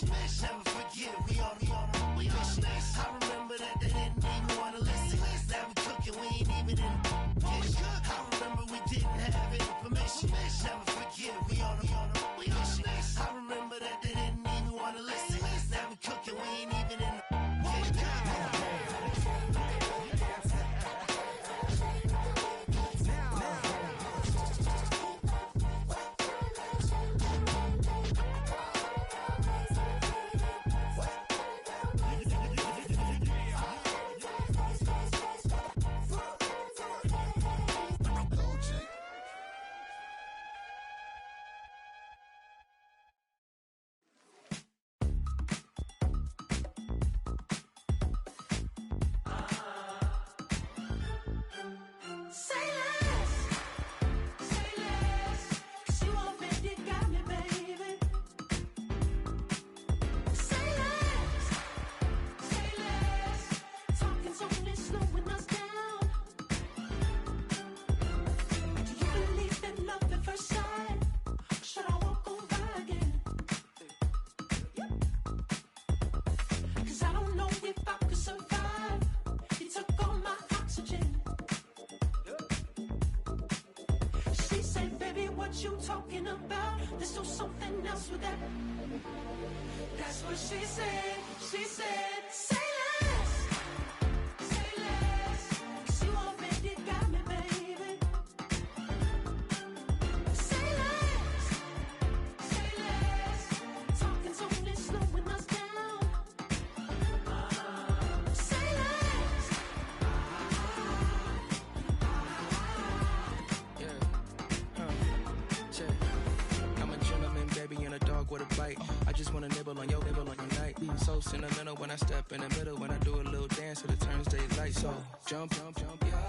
Never forget it, we on a mission. I remember that they didn't even wanna listen. Now we cooking, we ain't even in the kitchen. I remember we didn't have any permission. Never forget it, we on a mission. I remember that they didn't even wanna listen. Now we cooking, we ain't even in the kitchen. That's what she said. She said, say less. Say less. You already got me, baby. Say less. Say less. Talking's only slowing us down. Say less. I'm a gentleman, baby, and a dog with a bite. I just wanna nibble on your night. So sentimental when I step in the middle. When I do a little dance till it turns daylight. So jump,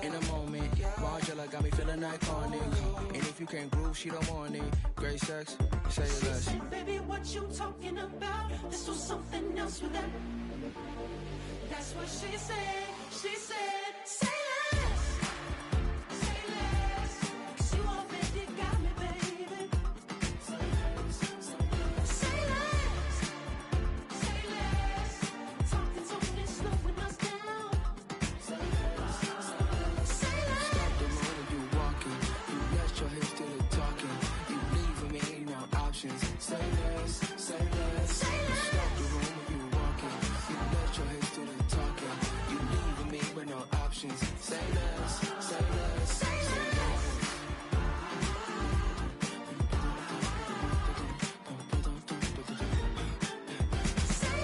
in a moment. Margella got me feeling iconic. And if you can't groove, she don't want it. Great sex, say She less. said, baby, what you talking about? This was something else with that. That's what she said. She said, say less. Say less. 'Cause you already got me, baby. Say less. Say less. Talking's only slowing us down. Say less. Say less. Stop the moment you walking. You rest your hips to the talking. You leaving me ain't no options. Say less, say less. Say less. Stop the moment you walking. You rest your hips to the talking. You leaving me with no options. Say less, say less. Say less. Say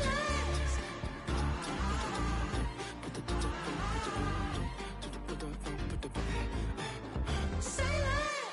less. Say less.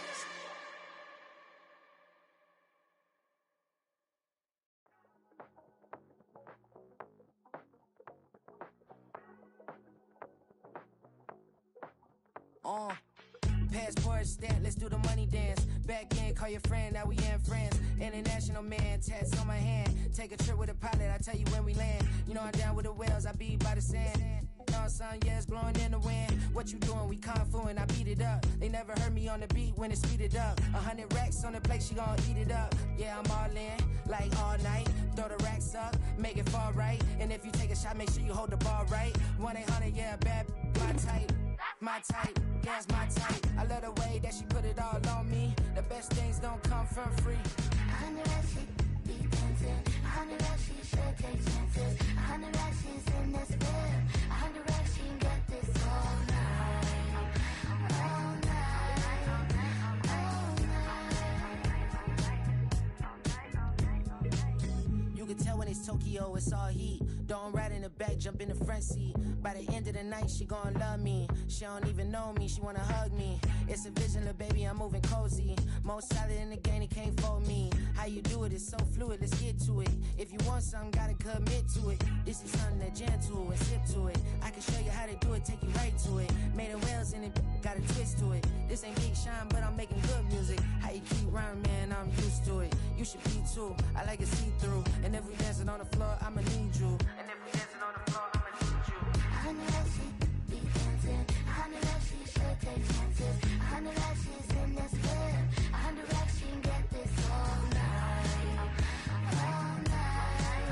Passport stamp, let's do the money dance. Back in, call your friend, now we in France. International man, tats on my hand. Take a trip with a pilot, I tell you when we land. You know I'm down with the whales, I be by the sand. On sun, yeah, it's blowing in the wind. What you doing? We kung fu and I beat it up. They never heard me on the beat when it's speeded up. 100 racks on the plate, she gon' eat it up. Yeah, I'm all in, like all night. Throw the racks up, make it fall right. And if you take a shot, make sure you hold the ball right. 1-800, yeah, bad, my type. My type, yeah, it's my type. I love the way that she put it all on me. The best things don't come from free. 100 racks, she be dancing. 100 racks, she should take chances. 100 racks, she's in this bed. 100 racks, she can get this all night. All night. All night. You can tell when it's Tokyo, it's all heat. Don't ride in the back, jump in the front seat. By the end of the night, she gon' love me. She don't even know me, she wanna hug me. It's a vision, little baby, I'm moving cozy. Most solid in the game, it can't fold me. How you do it, it's so fluid, let's get to it. If you want something, gotta commit to it. This is something that jam to and sip to it. I can show you how to do it, take you right to it. Made of whales in it, got a twist to it. This ain't Big Sean, but I'm making good music. How you keep rhyming, man, I'm used to it. You should be too, I like it see-through. And if we dancing on the floor, I'ma need you. And if we dancing on the floor, I'ma need you. 100 racks, she be dancing. 100 racks, she should take chances. 100 racks, she's in this bed. 100 racks, she can get this all night. All night.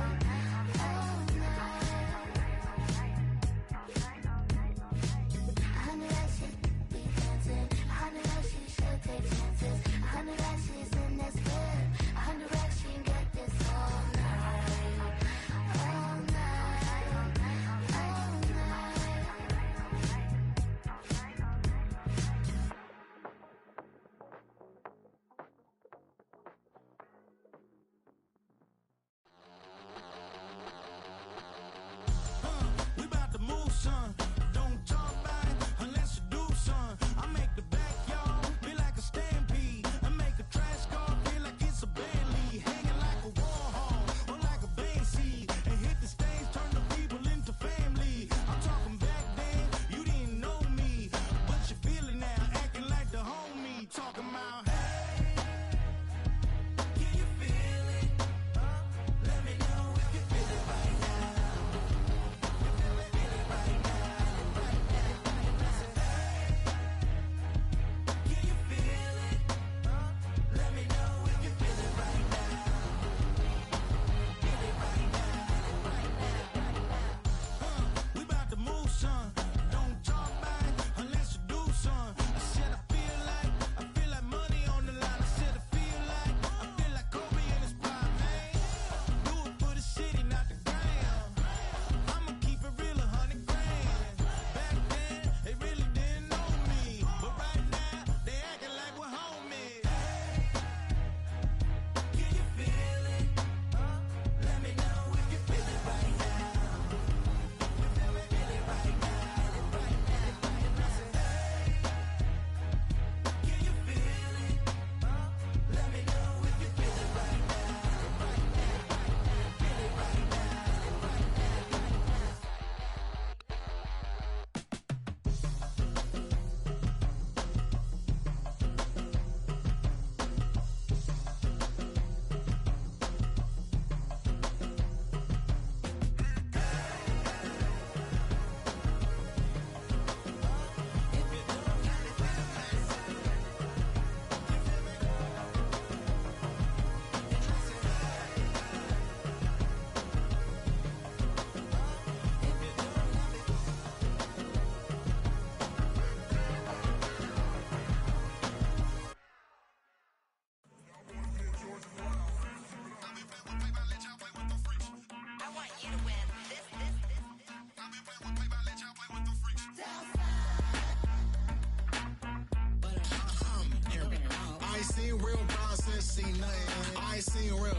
ain't seen real problems since seen nothing. I ain't seen real,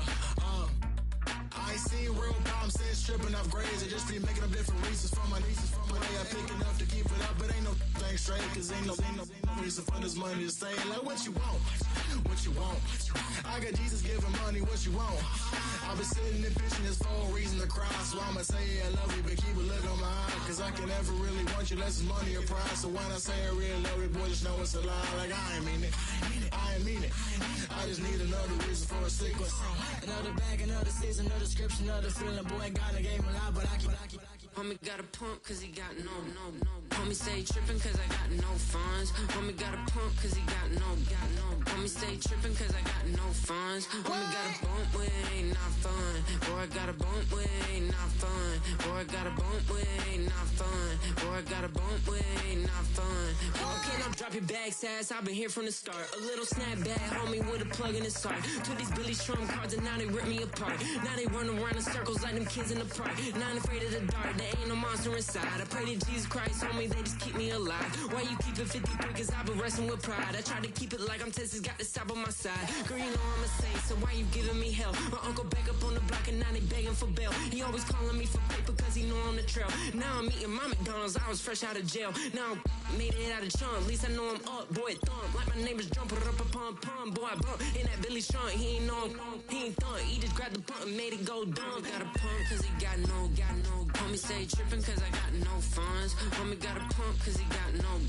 I ain't seen real problems since tripping off grades. I just be making up different reasons for my nieces. For my way I pick enough to keep it up, but ain't no thing straight. Cause ain't no reason for this money to stay. Like what you want, what you want. I got Jesus giving money, what you want. I've been sitting and pitching this for a reason to cry. So I'ma say I love you, but keep a look on my eye. Cause I can never really want you unless it's money or pride. So when I say I really love you, boy, just know it's a lie. Like I ain't mean it, I ain't mean it. I just need another reason for a sequence. Another bag, another season, another description, another feeling. Boy, God, I gave him a lot, but I keep. Homie got a pump cause he got no. Homie stay trippin' cause I got no funds. Homie got a pump cause he got no. Homie stay trippin' cause I got no funds. Homie got a bump with it ain't not fun. Boy, I got a bump with it ain't not fun. Boy, I got a bump with it ain't not fun. Boy, I got a bump with it ain't not fun. Okay, now drop your bag, sass. I've been here from the start. A little snapback, homie, with a plug in his heart. Took these Billy Strum cards and now they rip me apart. Now they run around in circles like them kids in the park. Not afraid of the dark. There ain't no monster inside. I pray to Jesus Christ, homie, they just keep me alive. Why you keep it 53? Cause I've been wrestling with pride. I try to keep it like I'm Texas, got the stop on my side. Girl, you know I'm a saint, so why you giving me hell? My uncle back up on the block and now they begging for bail. He always calling me for paper cause he know I'm the trail. Now I'm eating my McDonald's, I was fresh out of jail. Now I made it out of chunk, at least I know I'm up, boy, thump. Like my neighbors jumping up a pum. Boy, I bump in that Billy Strong, he ain't know, he ain't thump. He just grabbed the pump and made it go dumb. Got a pump cause he got no. Homie stay trippin' cause I got no funds. Homie got a pump cause he got no.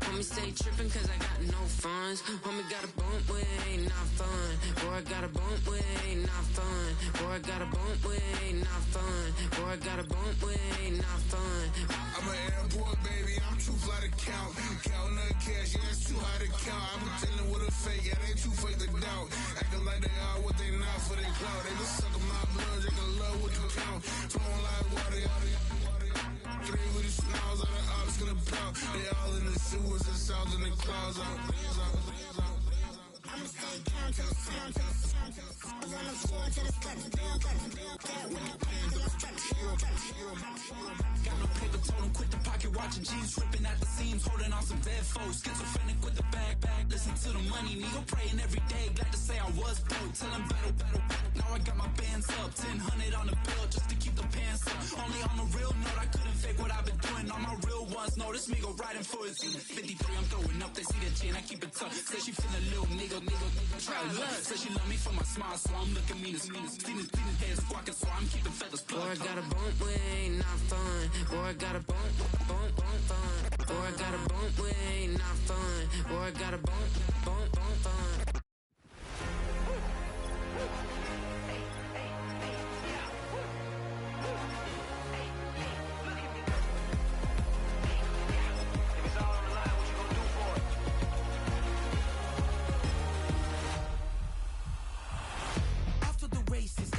Homie stay trippin' cause I got no funds. Homie got a bump with it ain't not fun. Boy, I got a bump with it ain't not fun. Boy, I got a bump with it ain't not fun. Boy, I got a bump with it ain't not fun. I'm an airport baby, I'm too fly to count. Counting the cash, yeah, it's too high to count. I'm dealing with a fake, yeah, they too fake to doubt. Acting like they are what they not for their clout. They just suckin' my blood, they can love what you count. Flowing like water, three with the smiles, all the ops gonna pout. They all in the sewers and south in the clouds. I'ma stay down to the sound, on the floor to the cut, with the pen to the Got no paper, told him quit the pocket watching jeans, ripping at the seams, holding on some dead foes. Schizophrenic with the bag, listen to the money, nigga praying every day. Glad to say I was broke, tell him battle. Now I got my bands up, 1000 on the bill just to keep the pants up. Only on the real note, I couldn't fake what I've been doing. All my real ones know this nigga riding for his 53, I'm throwing up, they see the G and I keep it tough. Say she feeling a little nigga, try love. Say she love me for my smile, so I'm looking mean as Stealing heads squawking, so I'm keeping feathers plugged. Boy, I got a bump with it ain't not fun. Boy, I got a bump fun. Boy, I got a bump with it ain't not fun. Boy, I got a bump fun.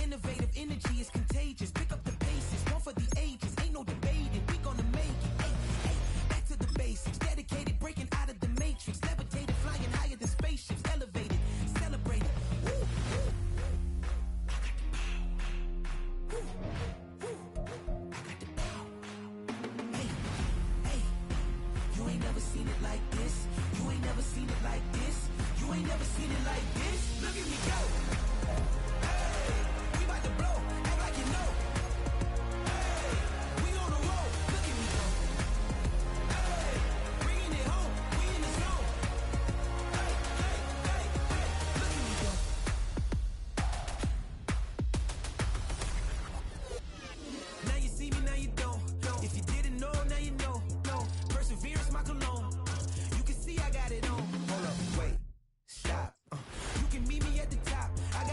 Innovative energy is contagious. Pick up the bases, one for the ages. Ain't no debating, we gonna make it. Hey, back to the basics. Dedicated, breaking out of the matrix. Levitated, flying higher than spaceships. Elevated, celebrated. Woo, woo. I got the power. Woo, woo. I got the power. Hey, you ain't never seen it like this. You ain't never seen it like this. You ain't never seen it like this. Look at me go. I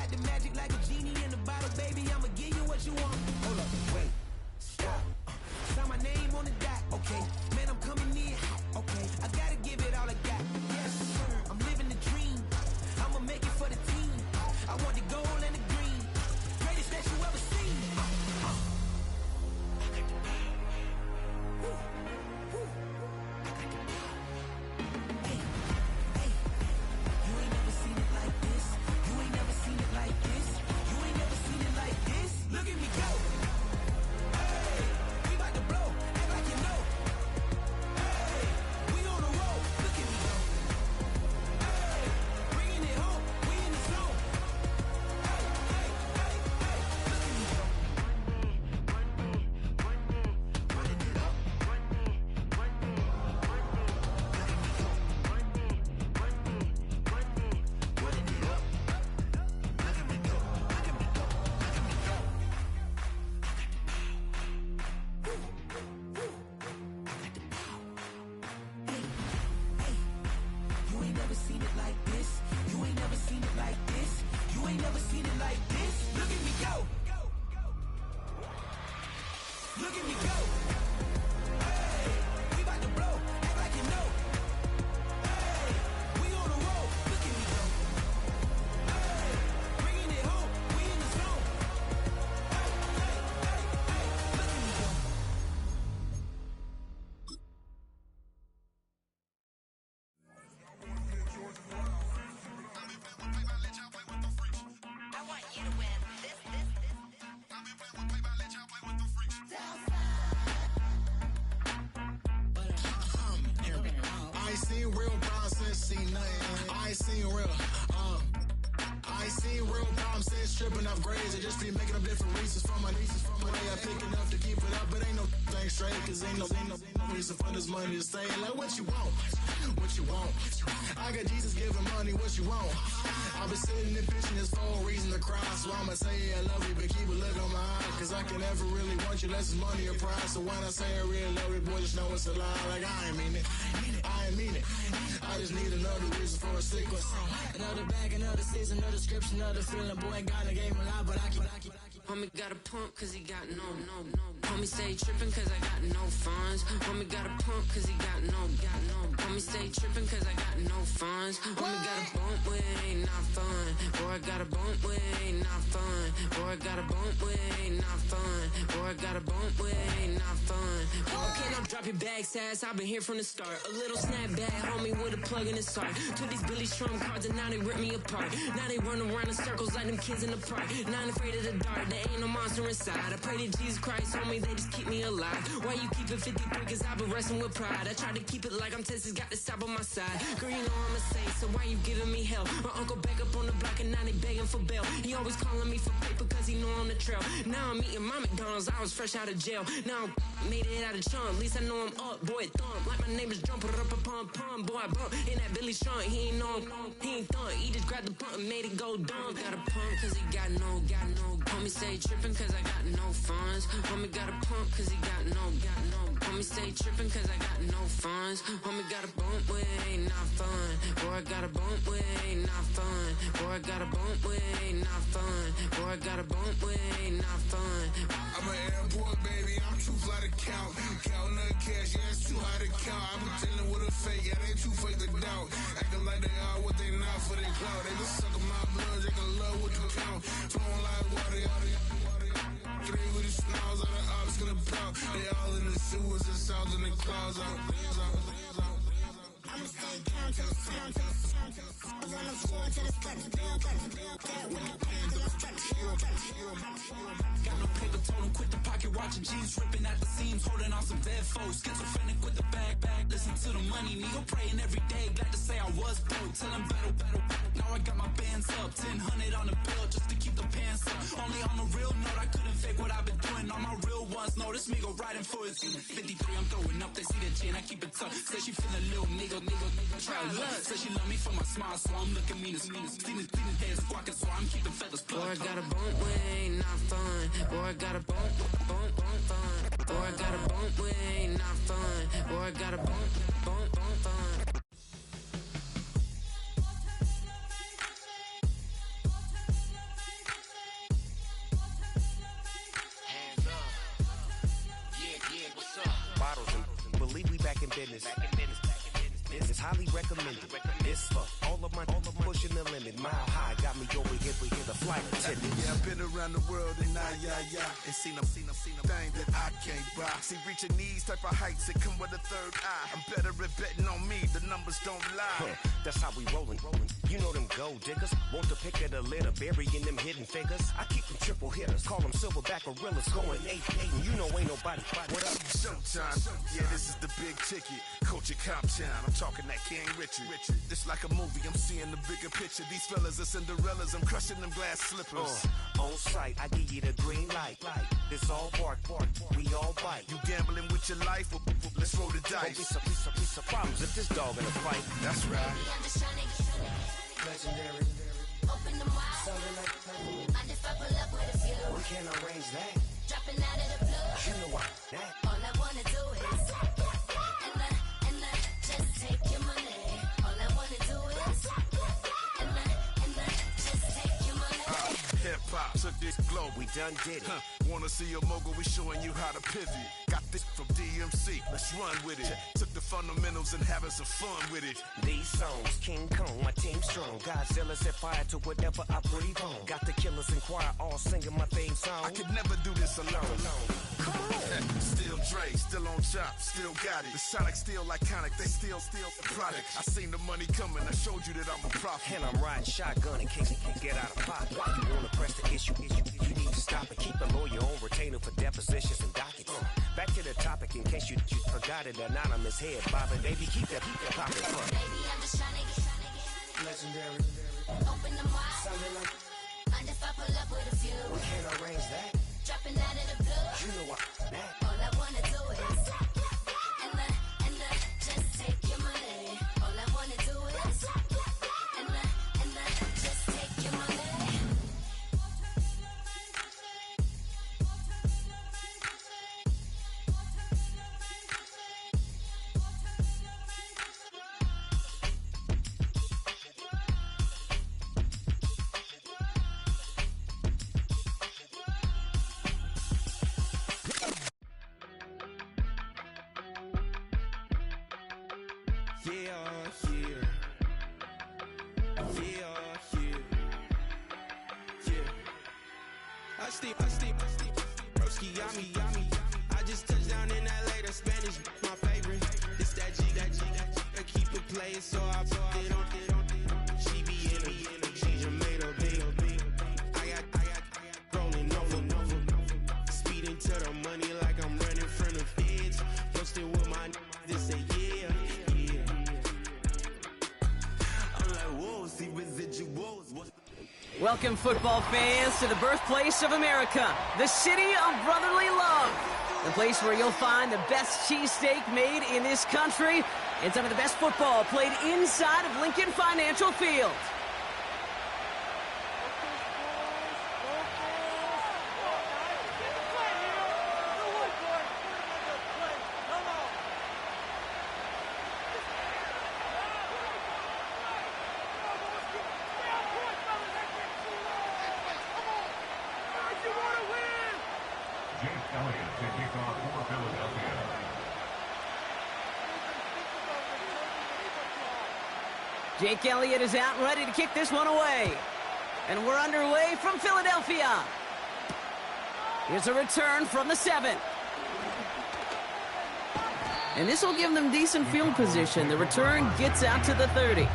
Look at me go. Hey, we about to blow. Act like you know. Hey, we on the road. Look at me go. Hey, bringing it home. We in the zone. Hey, hey, hey, hey. Look at me go. I want you to win this. I ain't seen real problems since seen nothing. I ain't seen real problems since tripping off grades. I just be making up different reasons for my nieces. From my way I pick enough to keep it up, but ain't no thing straight. Cause ain't no reason for this money to stay. Like what you want? What you want? I got Jesus giving money, what you want? I've been sitting and pitching this for a reason to cry. So I'ma say I love you, but keep a look on my eye. Cause I can never really want you unless it's money or pride. So when I say I really love you, boy, just know it's a lie. Like I ain't mean it. I ain't mean it. I just need another reason for a sequence. Another bag, another season, another description, another feeling. Boy, God, I gave him a lot, but I keep. Homie got a pump cause he got no. Homie stay trippin' cause I got no funds. Homie got a pump cause he got no. Homie stay trippin' cause I got no funds. Homie got a bump with it ain't not fun. Boy, I got a bump with it ain't not fun. Boy, I got a bump with it ain't not fun. Boy, I got a bump with it ain't not fun. Okay, now drop your bag, sass. I've been here from the start. A little snapback, homie, with a plug in his heart. Took these Billy Strum cards and now they rip me apart. Now they run around in circles like them kids in the park. Not afraid of the dark, there ain't no monster inside. I pray to Jesus Christ, homie, they just keep me alive. Why you keep it 53? Cause I've been wrestling with pride. I try to keep it like I'm Texas, got the stop on my side. Girl, you know I'm a saint, so why you giving me hell? My uncle back up on the block and now they begging for bail. He always calling me for paper cause he know I'm the trail. Now I'm eating my McDonald's, I was fresh out of jail. Now I made it out of chunk, at least I know I'm up, boy, thump. Like my neighbors jumping up a pum, boy, I bump. In that Billy Strong, he ain't know, he ain't thump. He just grabbed the pump and made it go dumb. Got a pump cause he got no. Homie stay trippin' cause I got no funds. Homie got a pump cause he got no. Homie stay trippin' cause I got no funds. Homie got a bump with it ain't not fun. Boy, I got a bump with it ain't not fun. Boy, I got a bump with it ain't not fun. Boy, I got a bump with it ain't not fun. I'm an airport baby, I'm too fly to count. Counting the cash, yeah, it's too high to count. I been dealing with a fake, yeah, they too fake to doubt. Acting like they are what they not for their clout. They just suckin' my blood, they can love what you count. Flowing like water, three with the smiles, all the ops gonna plow. They all in the sewers, the sounds in the clouds. I'ma stay down to the sound, to the sound, to the sound. On the floor to the steps, build up, with the plan to the steps. Got no paper, told him quit the pocket watching jeans, ripping at the seams, holding on some dead foes. Schizophrenic with the bag, listen to the money, nigga praying every day. Glad to say I was broke, tell him battle. Now I got my bands up, 1000 on the bill just to keep the pants up. Only on a real note, I couldn't fake what I've been doing. All my real ones know this nigga riding for his 53. I'm throwing up, they see the G and I keep it tough. Say she feeling little nigga. Try love. Say she love me for my smile, so I'm looking mean as Stealing heads, squawking, so I'm keeping feathers plugged. Boy, I got a bump with it ain't not fun. Boy, I got a bump fun. Boy, I got a bump with it ain't not fun. Boy, I got a bump fun. Hands up. Yeah, what's up? Bottles and believe we back in business. This is highly recommended. This for all of my pushing the limit. Mile high got me over here the flight attendant. Yeah, I've been around the world and and seen them thing that I can't buy. See, reaching these type of heights, it come with a third eye. I'm better at betting on me, the numbers don't lie. That's how we rollin'. You know them gold diggers, want to pick at a litter, burying them hidden figures. I keep them triple hitters, call them silverback gorillas, going 8-8, and you know ain't nobody. What up? Showtime. Yeah, this is the big ticket. Culture Comp Town. I'm talking that King Richard. This like a movie, I'm seeing the bigger picture. These fellas are Cinderellas, I'm crushing them glass slippers. On sight, I give you the green light. It's all bark, we all bite. You gambling with your life? Let's roll the dice. Piece of problems if this dog in a fight. That's right. Legendary. Open them wide. Something like that. I just pull up with a few. We can't arrange that. Dropping out of the blue. You know why? That. All I wanna do is and I just take your money. All I wanna do is and I just take your money. Hip hop took this globe. We done did it. wanna see a mogul, we showing you how to pivot. Got this from DMC, let's run with it. Took the fundamentals and having some fun with it. These songs, King Kong, my team strong. Godzilla set fire to whatever I breathe on. Got the killers in choir all singing my theme song. I could never do this alone. Come on. Still Dre, still on top, still got it. The Sonic still iconic, they still the product. I seen the money coming, I showed you that I'm a prophet. And I'm riding shotgun in case he can get out of pocket. Why you wanna press the issue? You need to stop it. Keep a lawyer on retainer for depositions and dockets. Back to the topic in case you forgot it. Anonymous head bobbing, baby, keep that popping. Baby, I'm just trying to get legendary. Open the wide. Sounding like mind if I pull up with a few? we can't arrange that. Dropping out of the blue. You know what? All I wanna do is and just take your money. All I wanna do is and just take your money. Broski, yummy. I just touched down in LA, the Spanish, my favorite. It's that G, I keep it playing, so I put it on. She be in it, she's made a big. I got rolling over. Speeding to the money like I'm running from the feds. Posted with my this say yeah. I'm like, whoa, see residuals. Welcome, football fans, to the birthplace of America, the city of brotherly love, the place where you'll find the best cheesesteak made in this country and some of the best football played inside of Lincoln Financial Field. Jake Elliott is out and ready to kick this one away. And we're underway from Philadelphia. Here's a return from the 7. And this will give them decent field position. The return gets out to the 30.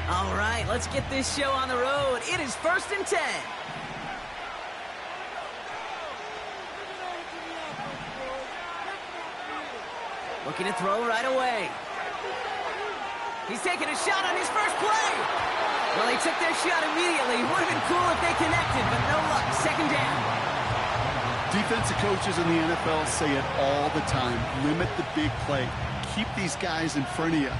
All right, let's get this show on the road. It is 1st and 10. Looking to throw right away. He's taking a shot on his first play. Well, they took their shot immediately. Would have been cool if they connected, but no luck. 2nd down. Defensive coaches in the NFL say it all the time. Limit the big play. Keep these guys in front of you.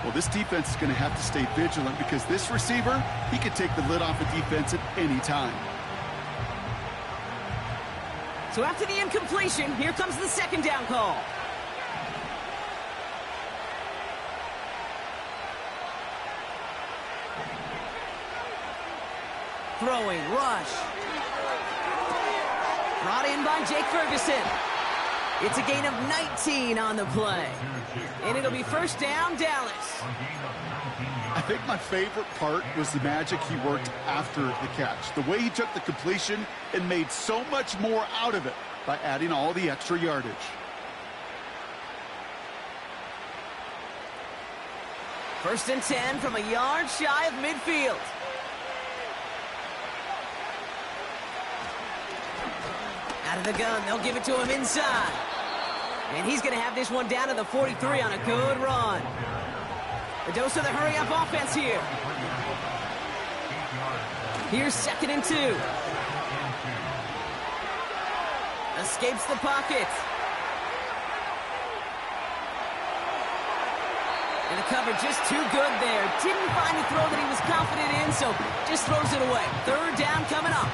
Well, this defense is going to have to stay vigilant because this receiver, he could take the lid off a defense at any time. So after the incompletion, here comes the 2nd down call. Throwing, rush. Brought in by Jake Ferguson. It's a gain of 19 on the play. And it'll be first down, Dallas. I think my favorite part was the magic he worked after the catch. The way he took the completion and made so much more out of it by adding all the extra yardage. First and 10 from a yard shy of midfield. Out of the gun, they'll give it to him inside. And he's going to have this one down to the 43 on a good run. The dose of the hurry-up offense here. Here's 2nd and 2. Escapes the pocket. And the cover just too good there. Didn't find a throw that he was confident in, so just throws it away. 3rd down coming up.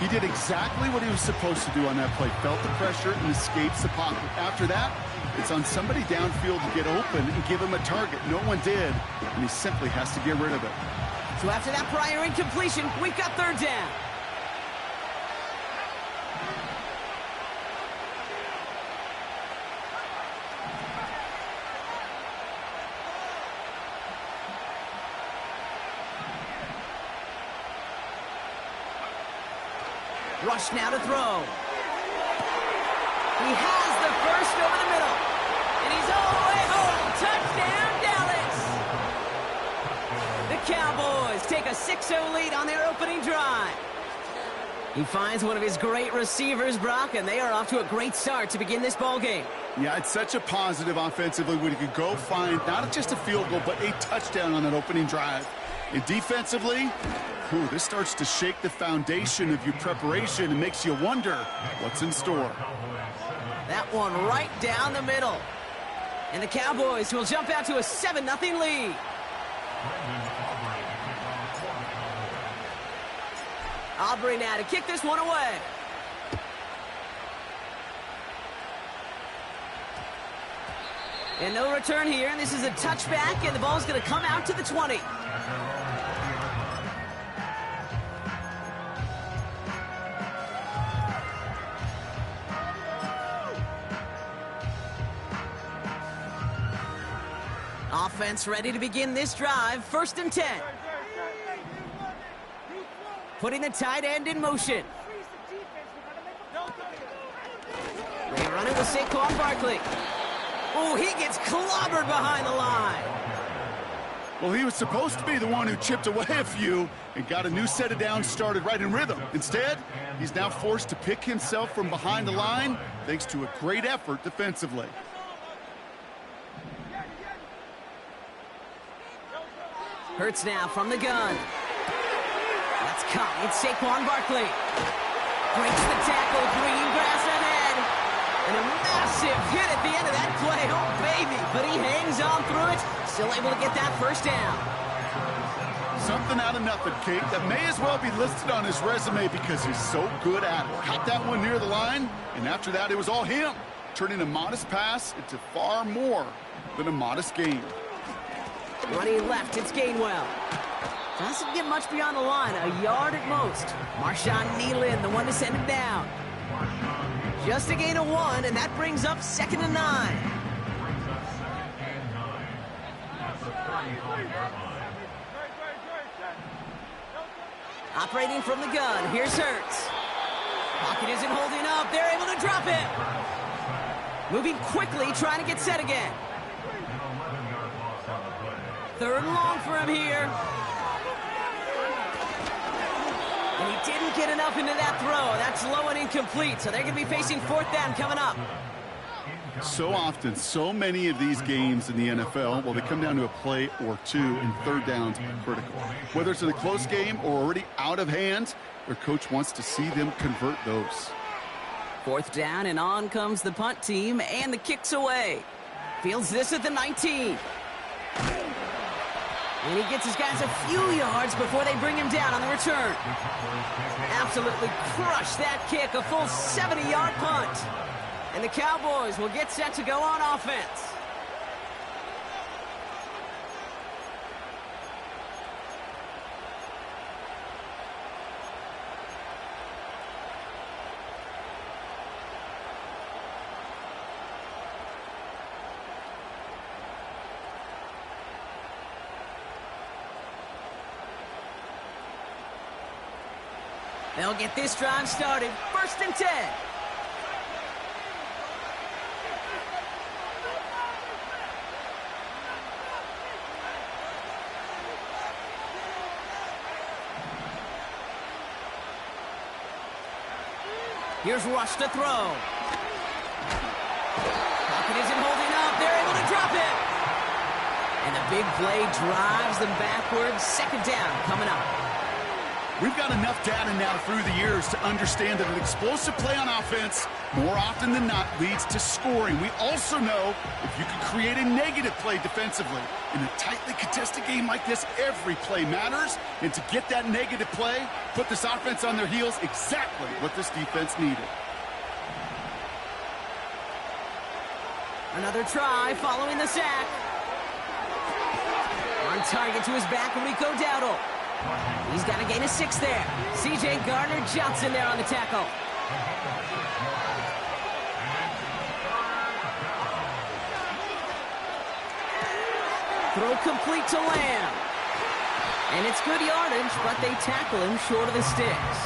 He did exactly what he was supposed to do on that play. Felt the pressure and escapes the pocket. After that, it's on somebody downfield to get open and give him a target. No one did, and he simply has to get rid of it. So after that prior incompletion, we've got 3rd down. Rush now to throw. He has the first over the middle. And he's all the way home. Touchdown, Dallas. The Cowboys take a 6-0 lead on their opening drive. He finds one of his great receivers, Brock, and they are off to a great start to begin this ball game. Yeah, it's such a positive offensively when you can go find not just a field goal, but a touchdown on that opening drive. And defensively, this starts to shake the foundation of your preparation and makes you wonder what's in store. That one right down the middle. And the Cowboys will jump out to a 7-0 lead. Aubrey now to kick this one away. And no return here, and this is a touchback, and the ball's going to come out to the 20. Offense ready to begin this drive. 1st and 10. Putting the tight end in motion. They run it with Saquon Barkley. Oh, he gets clobbered behind the line. Well, he was supposed to be the one who chipped away a few and got a new set of downs started right in rhythm. Instead, he's now forced to pick himself from behind the line thanks to a great effort defensively. Hurts now from the gun. That's caught. It's Saquon Barkley. Breaks the tackle. Green grass ahead. And a massive hit at the end of that play. Oh, baby. But he hangs on through it. Still able to get that first down. Something out of nothing, Kate, that may as well be listed on his resume because he's so good at it. Caught that one near the line, and after that, it was all him, turning a modest pass into far more than a modest gain. Running left, it's Gainwell. Doesn't get much beyond the line, a yard at most. Marshawn Nealon, the one to send him down. Just a gain of 1, and that brings up 2nd and 9. Operating from the gun, here's Hurts. Pocket isn't holding up, they're able to drop it. Moving quickly, trying to get set again. 3rd and long for him here. And he didn't get enough into that throw. That's low and incomplete, so they're going to be facing 4th down coming up. So often, so many of these games in the NFL, well, they come down to a play or two, and 3rd downs are critical. Whether it's in a close game or already out of hand, their coach wants to see them convert those. 4th down, and on comes the punt team, and the kick's away. Fields this at the 19. And he gets his guys a few yards before they bring him down on the return. Absolutely crushed that kick, a full 70-yard punt. And the Cowboys will get set to go on offense. They'll get this drive started. 1st and 10. Here's Rush to throw. Pocket isn't holding up. They're able to drop it. And the big play drives them backwards. 2nd down coming up. We've got enough data now through the years to understand that an explosive play on offense more often than not leads to scoring. We also know if you can create a negative play defensively. In a tightly contested game like this, every play matters. And to get that negative play, put this offense on their heels, exactly what this defense needed. Another try following the sack. On target to his back, Rico Dowdle. He's got a gain of 6 there. C.J. Gardner-Johnson there on the tackle. Throw complete to Lamb. And it's good yardage, but they tackle him short of the sticks.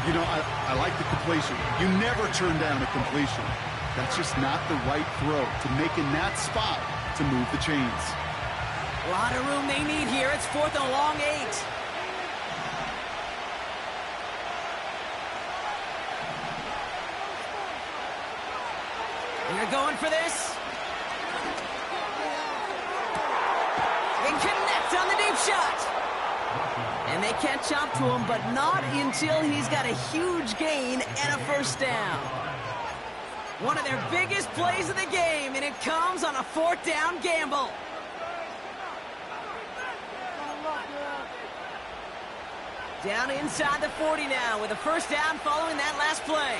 You know, I like the completion. You never turn down a completion. That's just not the right throw to make in that spot to move the chains. A lot of room they need here. It's 4th and a long 8. And they're going for this. They connect on the deep shot. And they catch up to him, but not until he's got a huge gain and a 1st down. One of their biggest plays of the game, and it comes on a 4th down gamble. Down inside the 40 now with a 1st down following that last play.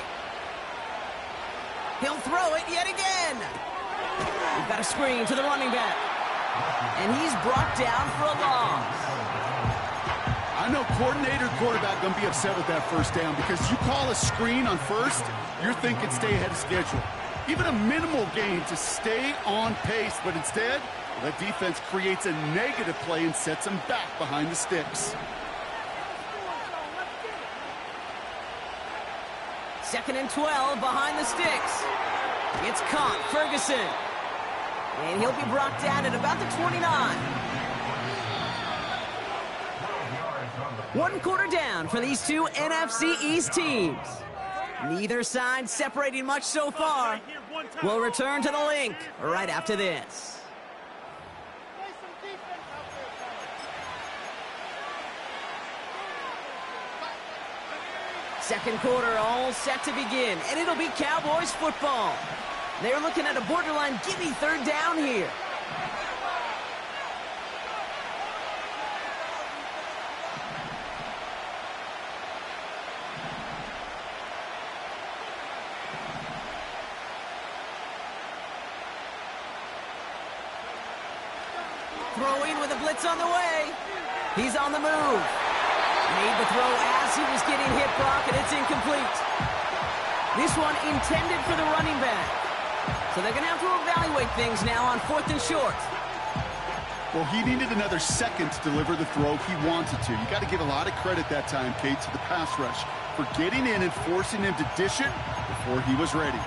He'll throw it yet again. We've got a screen to the running back. And he's brought down for a loss. I know quarterback going to be upset with that 1st down because you call a screen on 1st, you're thinking stay ahead of schedule. Even a minimal gain to stay on pace, but instead, the defense creates a negative play and sets them back behind the sticks. 2nd and 12 behind the sticks. It's caught, Ferguson. And he'll be brought down at about the 29. 1 quarter down for these two NFC East teams. Neither side separating much so far. We'll return to the link right after this. Second quarter all set to begin, and it'll be Cowboys football. They're looking at a borderline gimme 3rd down here. Throwing with a blitz on the way. He's on the move. Made the throw as he was getting hit, Brock, and it's incomplete. This one intended for the running back. So they're going to have to evaluate things now on 4th and short. Well, he needed another second to deliver the throw he wanted to. You got to give a lot of credit that time, Kate, to the pass rush for getting in and forcing him to dish it before he was ready.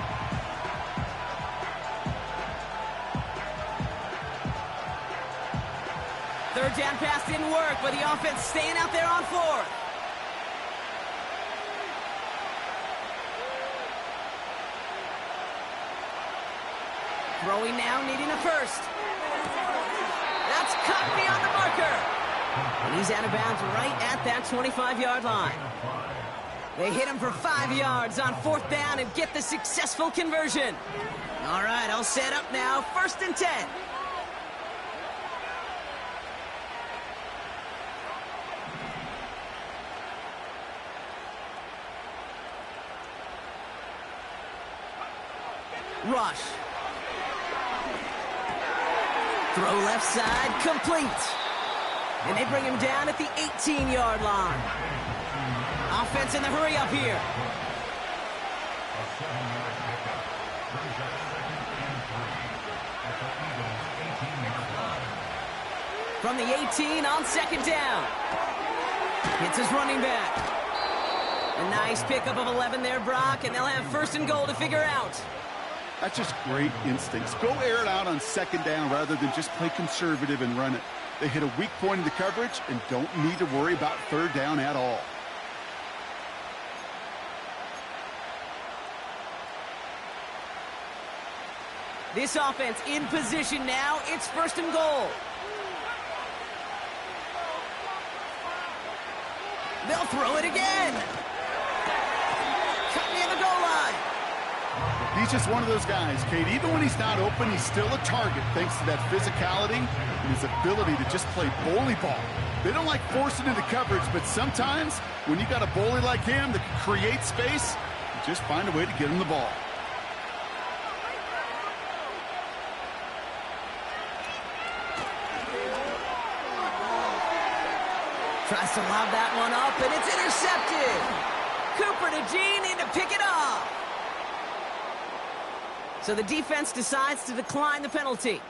Third down pass didn't work, but the offense staying out there on 4th. Throwing now, needing a 1st. That's cut beyond the marker. And he's out of bounds right at that 25-yard line. They hit him for 5 yards on 4th down and get the successful conversion. All right, all set up now. 1st and 10. Rush. Throw left side, complete. And they bring him down at the 18-yard line. Offense in the hurry up here. From the 18 on 2nd down. Hits his running back. A nice pickup of 11 there, Brock, and they'll have first and goal to figure out. That's just great instincts. Go air it out on second down rather than just play conservative and run it. They hit a weak point in the coverage and don't need to worry about third down at all. This offense in position now. It's first and goal. They'll throw it again. Cut near the goal line. He's just one of those guys, Kate. Even when he's not open, he's still a target thanks to that physicality and his ability to just play bully ball. They don't like forcing into coverage, but sometimes when you got a bully like him that can create space, you just find a way to get him the ball. Tries to lob that one up, and it's intercepted. Cooper to Gene in to pick it off. So the defense decides to decline the penalty.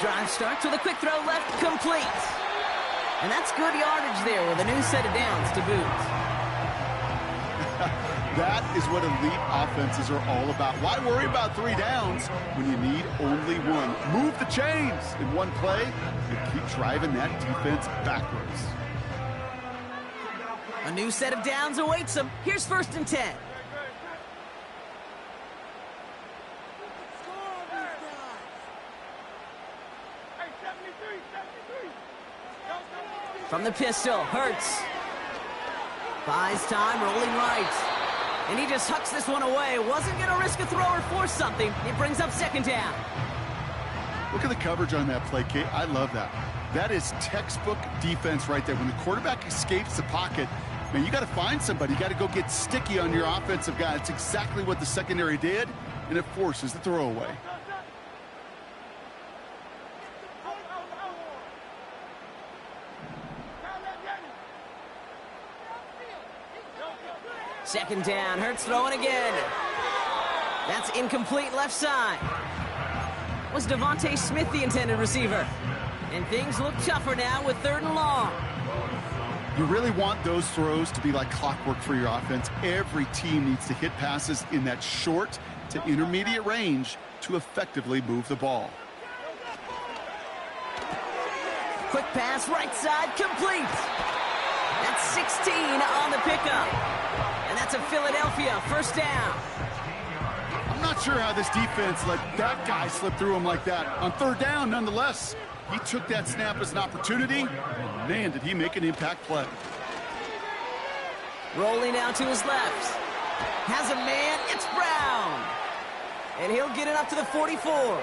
Drive starts with a quick throw left, complete. And that's good yardage there with a new set of downs to boot. That is what elite offenses are all about. Why worry about 3 downs when you need only one? Move the chains in one play and keep driving that defense backwards. A new set of downs awaits them. Here's first and 10. From the pistol, Hurts. Buys time, rolling right. And he just hucks this one away. Wasn't going to risk a throw or force something. It brings up second down. Look at the coverage on that play, Kate. I love that. That is textbook defense right there. When the quarterback escapes the pocket, man, you got to find somebody. You got to go get sticky on your offensive guy. It's exactly what the secondary did, and it forces the throwaway. Second down, Hurts throwing again. That's incomplete left side. Was Devontae Smith the intended receiver? And things look tougher now with third and long. You really want those throws to be like clockwork for your offense. Every team needs to hit passes in that short to intermediate range to effectively move the ball. Quick pass, right side, complete. That's 16 on the pickup. And that's a Philadelphia first down. I'm not sure how this defense let that guy slip through him like that. On third down, nonetheless, he took that snap as an opportunity. And man, did he make an impact play. Rolling out to his left. Has a man, it's Brown. And he'll get it up to the 44.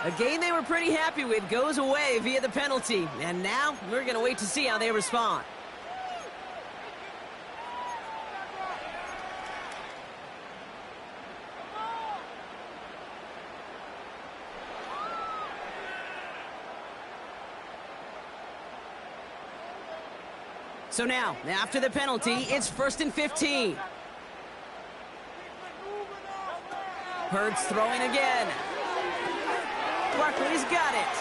A game they were pretty happy with goes away via the penalty. And now we're going to wait to see how they respond. So now, after the penalty, it's first and 15. Hurts throwing again. Barkley's got it.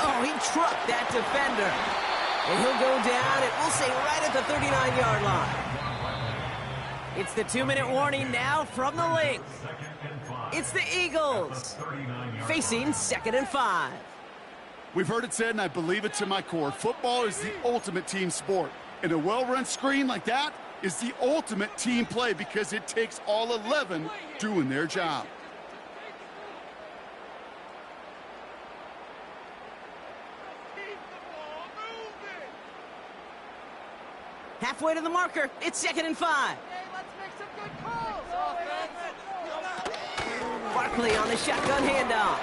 Oh, he trucked that defender. And he'll go down, and we'll say right at the 39-yard line. It's the 2-minute warning now from the length. It's the Eagles facing second and 5. We've heard it said, and I believe it to my core, football is the ultimate team sport. And a well-run screen like that is the ultimate team play because it takes all 11 doing their job. Halfway to the marker, it's second and 5. Barkley on the shotgun handoff.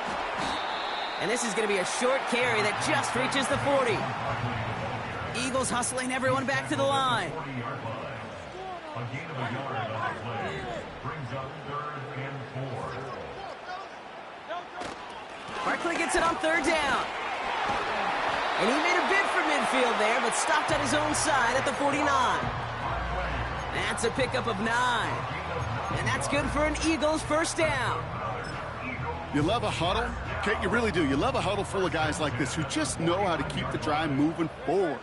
And this is going to be a short carry that just reaches the 40. Eagles hustling everyone back to the line. gain of a yard on the play. Brings up 3rd and 4. Barkley gets it on 3rd down. And he made a bid for midfield there, but stopped on his own side at the 49. That's a pickup of 9. And that's good for an Eagles first down. You love a huddle? Okay, you really do. You love a huddle full of guys like this who just know how to keep the drive moving forward.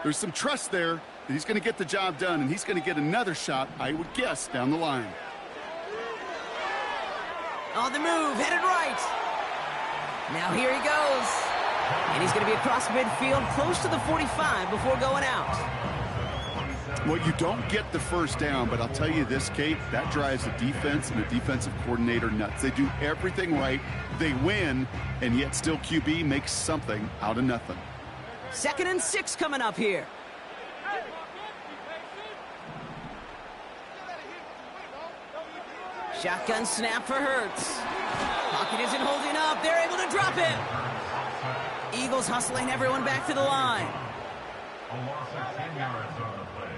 There's some trust there that he's going to get the job done, and he's going to get another shot, I would guess, down the line. On the move, headed right. Now here he goes. And he's going to be across midfield, close to the 45 before going out. Well, you don't get the first down, but I'll tell you this, Kate, that drives the defense and the defensive coordinator nuts. They do everything right, they win, and yet still QB makes something out of nothing. 2nd and 6 coming up here. Shotgun snap for Hurts. Pocket isn't holding up. They're able to drop it. Eagles hustling everyone back to the line. A loss of 10 yards on the play.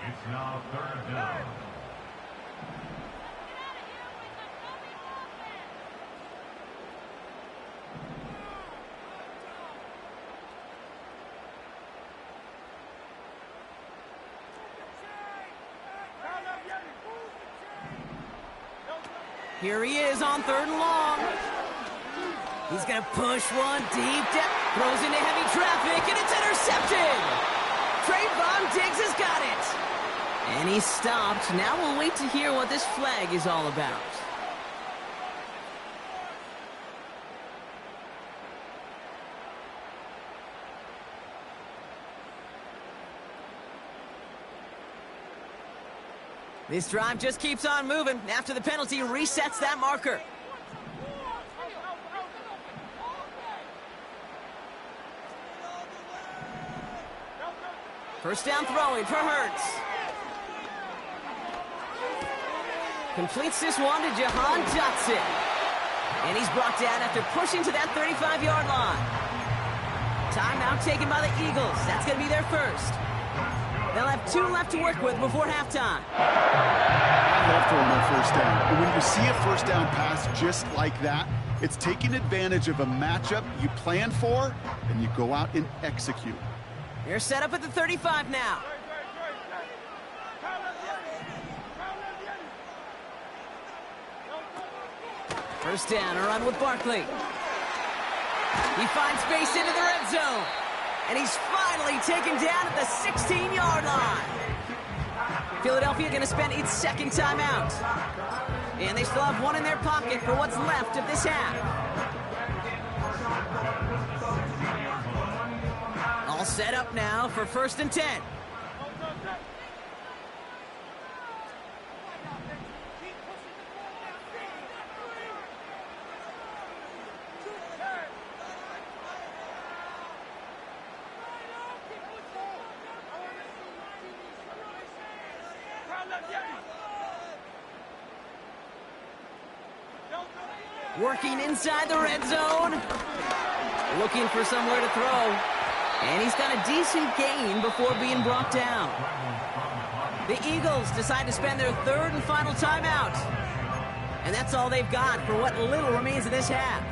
It's now 3rd down. Here he is on 3rd and long. He's going to push one deep, throws into heavy traffic, and it's intercepted. Trayvon Diggs has got it. And he's stopped. Now we'll wait to hear what this flag is all about. This drive just keeps on moving. After the penalty, resets that marker. First down throwing for Hurts. Completes this one to Jahan Dotson. And he's brought down after pushing to that 35-yard line. Timeout taken by the Eagles. That's going to be their first. They'll have 2 left to work with before halftime. I love throwing that first down. And when you see a first down pass just like that, it's taking advantage of a matchup you plan for, and you go out and execute. They're set up at the 35 now. First down, a run with Barkley. He finds space into the red zone. And he's finally taken down at the 16-yard line. Philadelphia going to spend its 2nd timeout. And they still have 1 in their pocket for what's left of this half. All set up now for 1st and 10. Working inside the red zone. Looking for somewhere to throw. And he's got a decent gain before being brought down. The Eagles decide to spend their 3rd and final timeout. And that's all they've got for what little remains of this half.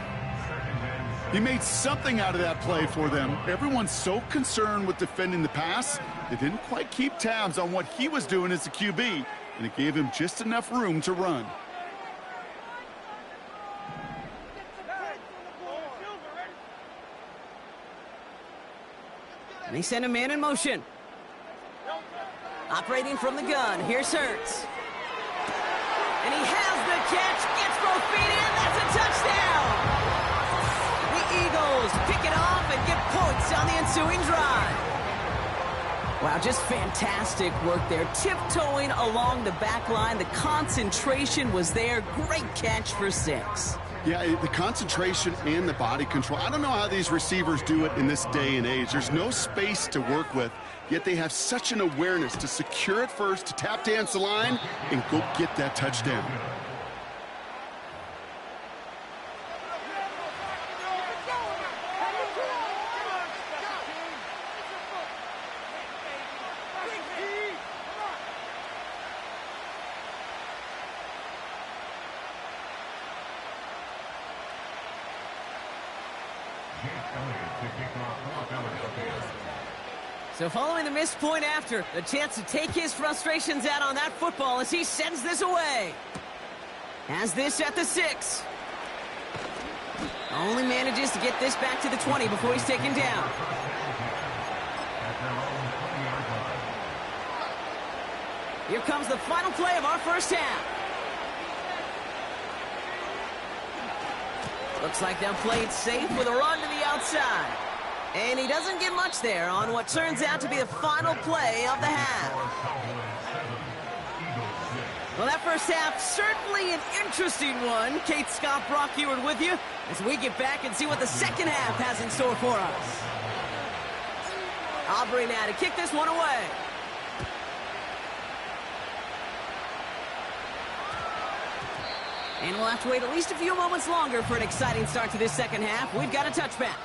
He made something out of that play for them. Everyone's so concerned with defending the pass, they didn't quite keep tabs on what he was doing as a QB. And it gave him just enough room to run. And he sent a man in motion. Operating from the gun, here's Hurts. And he has the catch, gets both feet in, that's a touchdown! The Eagles pick it off and get points on the ensuing drive. Wow, just fantastic work there. Tiptoeing along the back line, the concentration was there. Great catch for 6. Yeah, the concentration and the body control. I don't know how these receivers do it in this day and age. There's no space to work with, yet they have such an awareness to secure it first, to tap dance the line, and go get that touchdown. So following the missed point after, a chance to take his frustrations out on that football as he sends this away. Has this at the 6. Only manages to get this back to the 20 before he's taken down. Here comes the final play of our first half. Looks like they'll play it safe with a run to the outside. And he doesn't get much there on what turns out to be the final play of the half. Well, that first half, certainly an interesting one. Kate Scott, Brock Ewart with you as we get back and see what the second half has in store for us. Aubrey now to kick this one away. And we'll have to wait at least a few moments longer for an exciting start to this second half. We've got a touchback.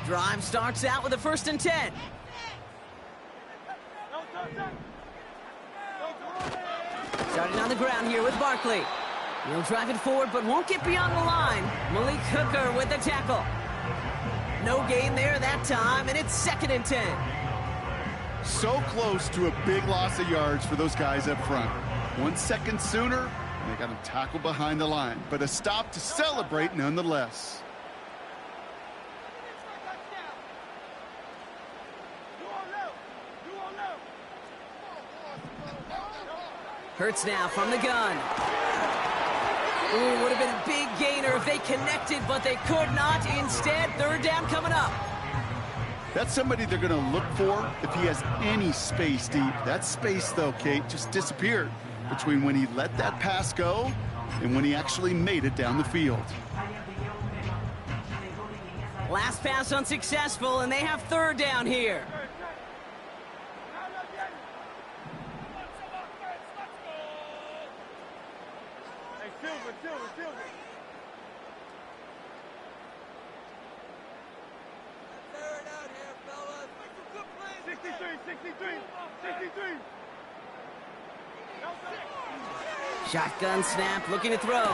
Drive starts out with a 1st and 10. Starting on the ground here with Barkley. He'll drive it forward, but won't get beyond the line. Malik Hooker with the tackle. No gain there that time, and it's 2nd and 10. So close to a big loss of yards for those guys up front. 1 second sooner, and they got him tackled behind the line. But a stop to celebrate nonetheless. Hurts now from the gun. Ooh, would have been a big gainer if they connected, but they could not. Instead, 3rd down coming up. That's somebody they're going to look for if he has any space deep. That space, though, Kate, just disappeared between when he let that pass go and when he actually made it down the field. Last pass unsuccessful, and they have 3rd down here. Shotgun snap, looking to throw.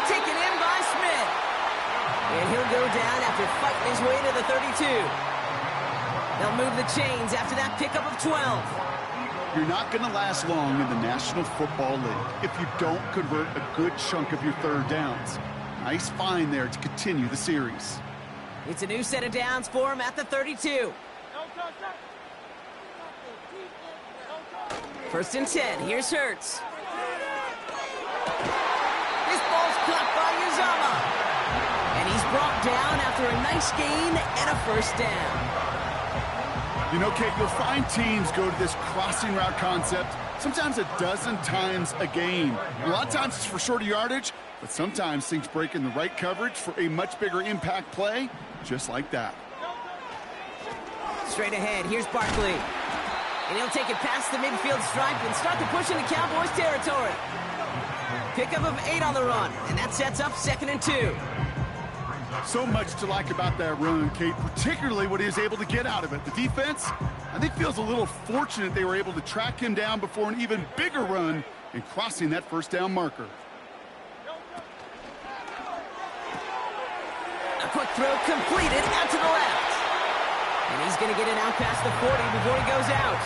Taken in by Smith. And he'll go down after fighting his way to the 32. They'll move the chains after that pickup of 12. You're not going to last long in the National Football League if you don't convert a good chunk of your 3rd downs. Nice find there to continue the series. It's a new set of downs for him at the 32. 1st and 10. Here's Hurts. This ball's caught by Uzama. And he's brought down after a nice gain and a 1st down. You know, Kate, you'll find teams go to this crossing route concept sometimes a dozen times a game. A lot of times it's for shorter yardage, but sometimes things break in the right coverage for a much bigger impact play, just like that. Straight ahead, here's Barkley. And he'll take it past the midfield stripe and start to push into Cowboys territory. Pickup of 8 on the run, and that sets up 2nd and 2. So much to like about that run, Kate, particularly what he was able to get out of it. The defense, I think, feels a little fortunate they were able to track him down before an even bigger run in crossing that 1st down marker. A quick throw completed out to the left. And he's going to get it out past the 40 before he goes out.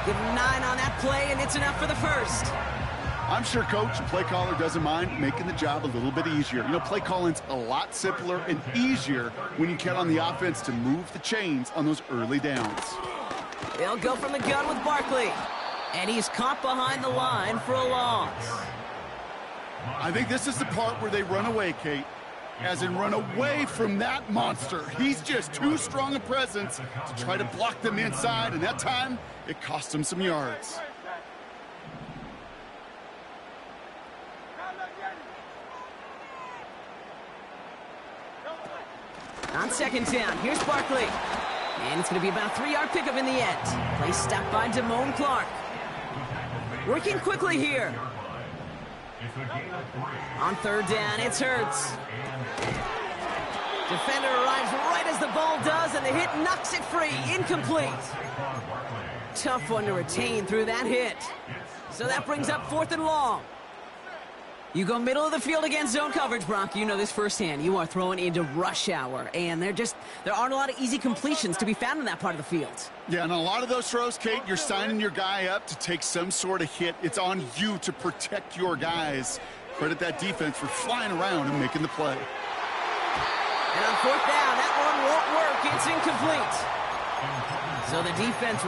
Give him 9 on that play, and it's enough for the 1st. I'm sure Coach and play caller doesn't mind making the job a little bit easier. You know, play calling's a lot simpler and easier when you count on the offense to move the chains on those early downs. They'll go from the gun with Barkley. And he's caught behind the line for a loss. I think this is the part where they run away, Kate. As in run away from that monster. He's just too strong a presence to try to block them inside, and that time, it cost him some yards. On 2nd down, here's Barkley. And it's going to be about a 3-yard pickup in the end. Play stopped by Damone Clark. Working quickly here. It's a gain of 3. On third down, it's Hurts. Defender arrives right as the ball does, and the hit knocks it free. Incomplete. Tough one to retain through that hit. So that brings up 4th and long. You go middle of the field against zone coverage, Brock. You know this firsthand. You are throwing into rush hour, and there aren't a lot of easy completions to be found in that part of the field. Yeah, and a lot of those throws, Kate, you're signing your guy up to take some sort of hit. It's on you to protect your guys. Credit that defense for flying around and making the play. And on 4th down, that one won't work. It's incomplete. So the defense...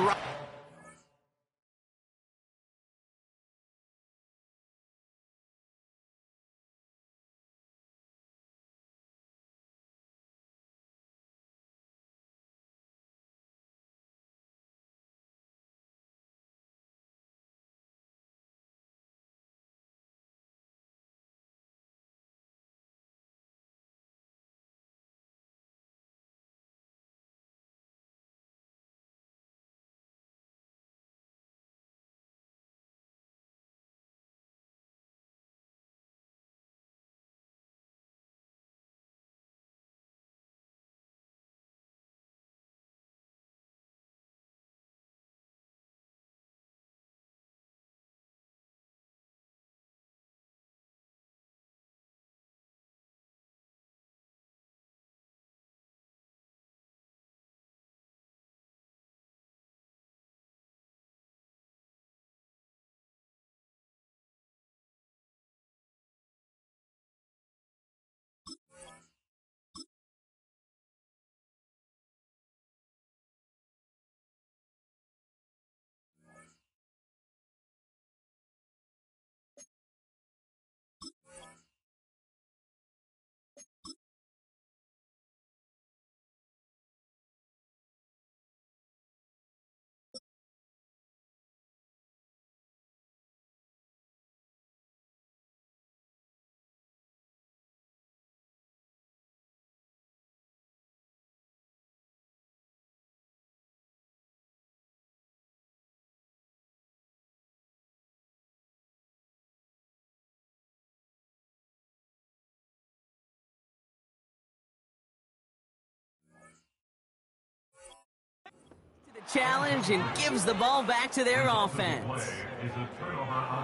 challenge and gives the ball back to their offense.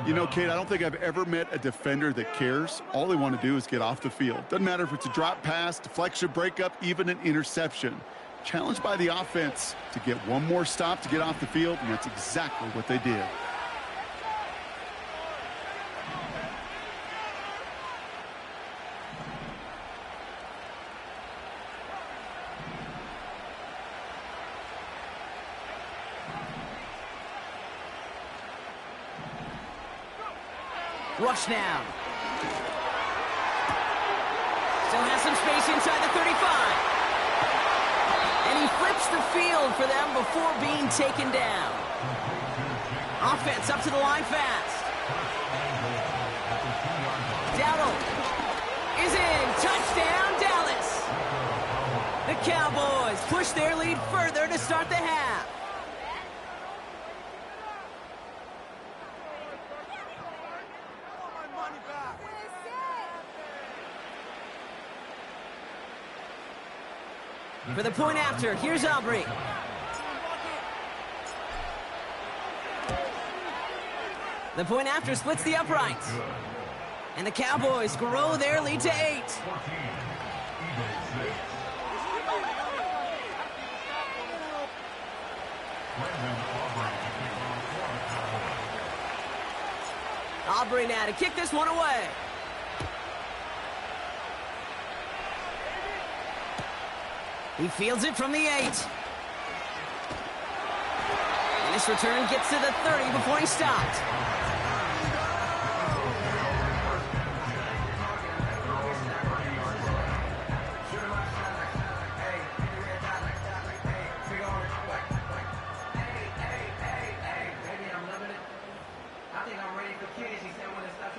You know, Kate, I don't think I've ever met a defender that cares. All they want to do is get off the field. Doesn't matter if it's a drop pass, deflection, breakup, even an interception. Challenged by the offense to get one more stop to get off the field, and that's exactly what they did. Rush now. Still has some space inside the 35. And he flips the field for them before being taken down. Offense up to the line fast. Dowdle is in. Touchdown, Dallas. The Cowboys push their lead further to start the half. For the point after, here's Aubrey. The point after splits the uprights. And the Cowboys grow their lead to 8. Aubrey now to kick this one away. He fields it from the 8. And this return gets to the 30 before he stopped.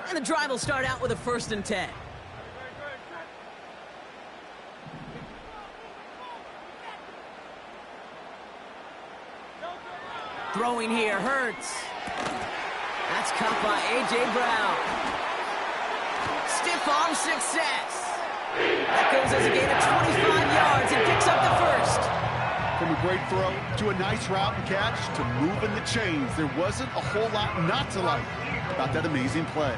And the drive will start out with a 1st and 10. Throwing here, Hurts. That's caught by A.J. Brown. Stiff arm success. That goes as a gain of 25 yards and picks up the first. From a great throw to a nice route and catch to moving the chains, there wasn't a whole lot not to like about that amazing play.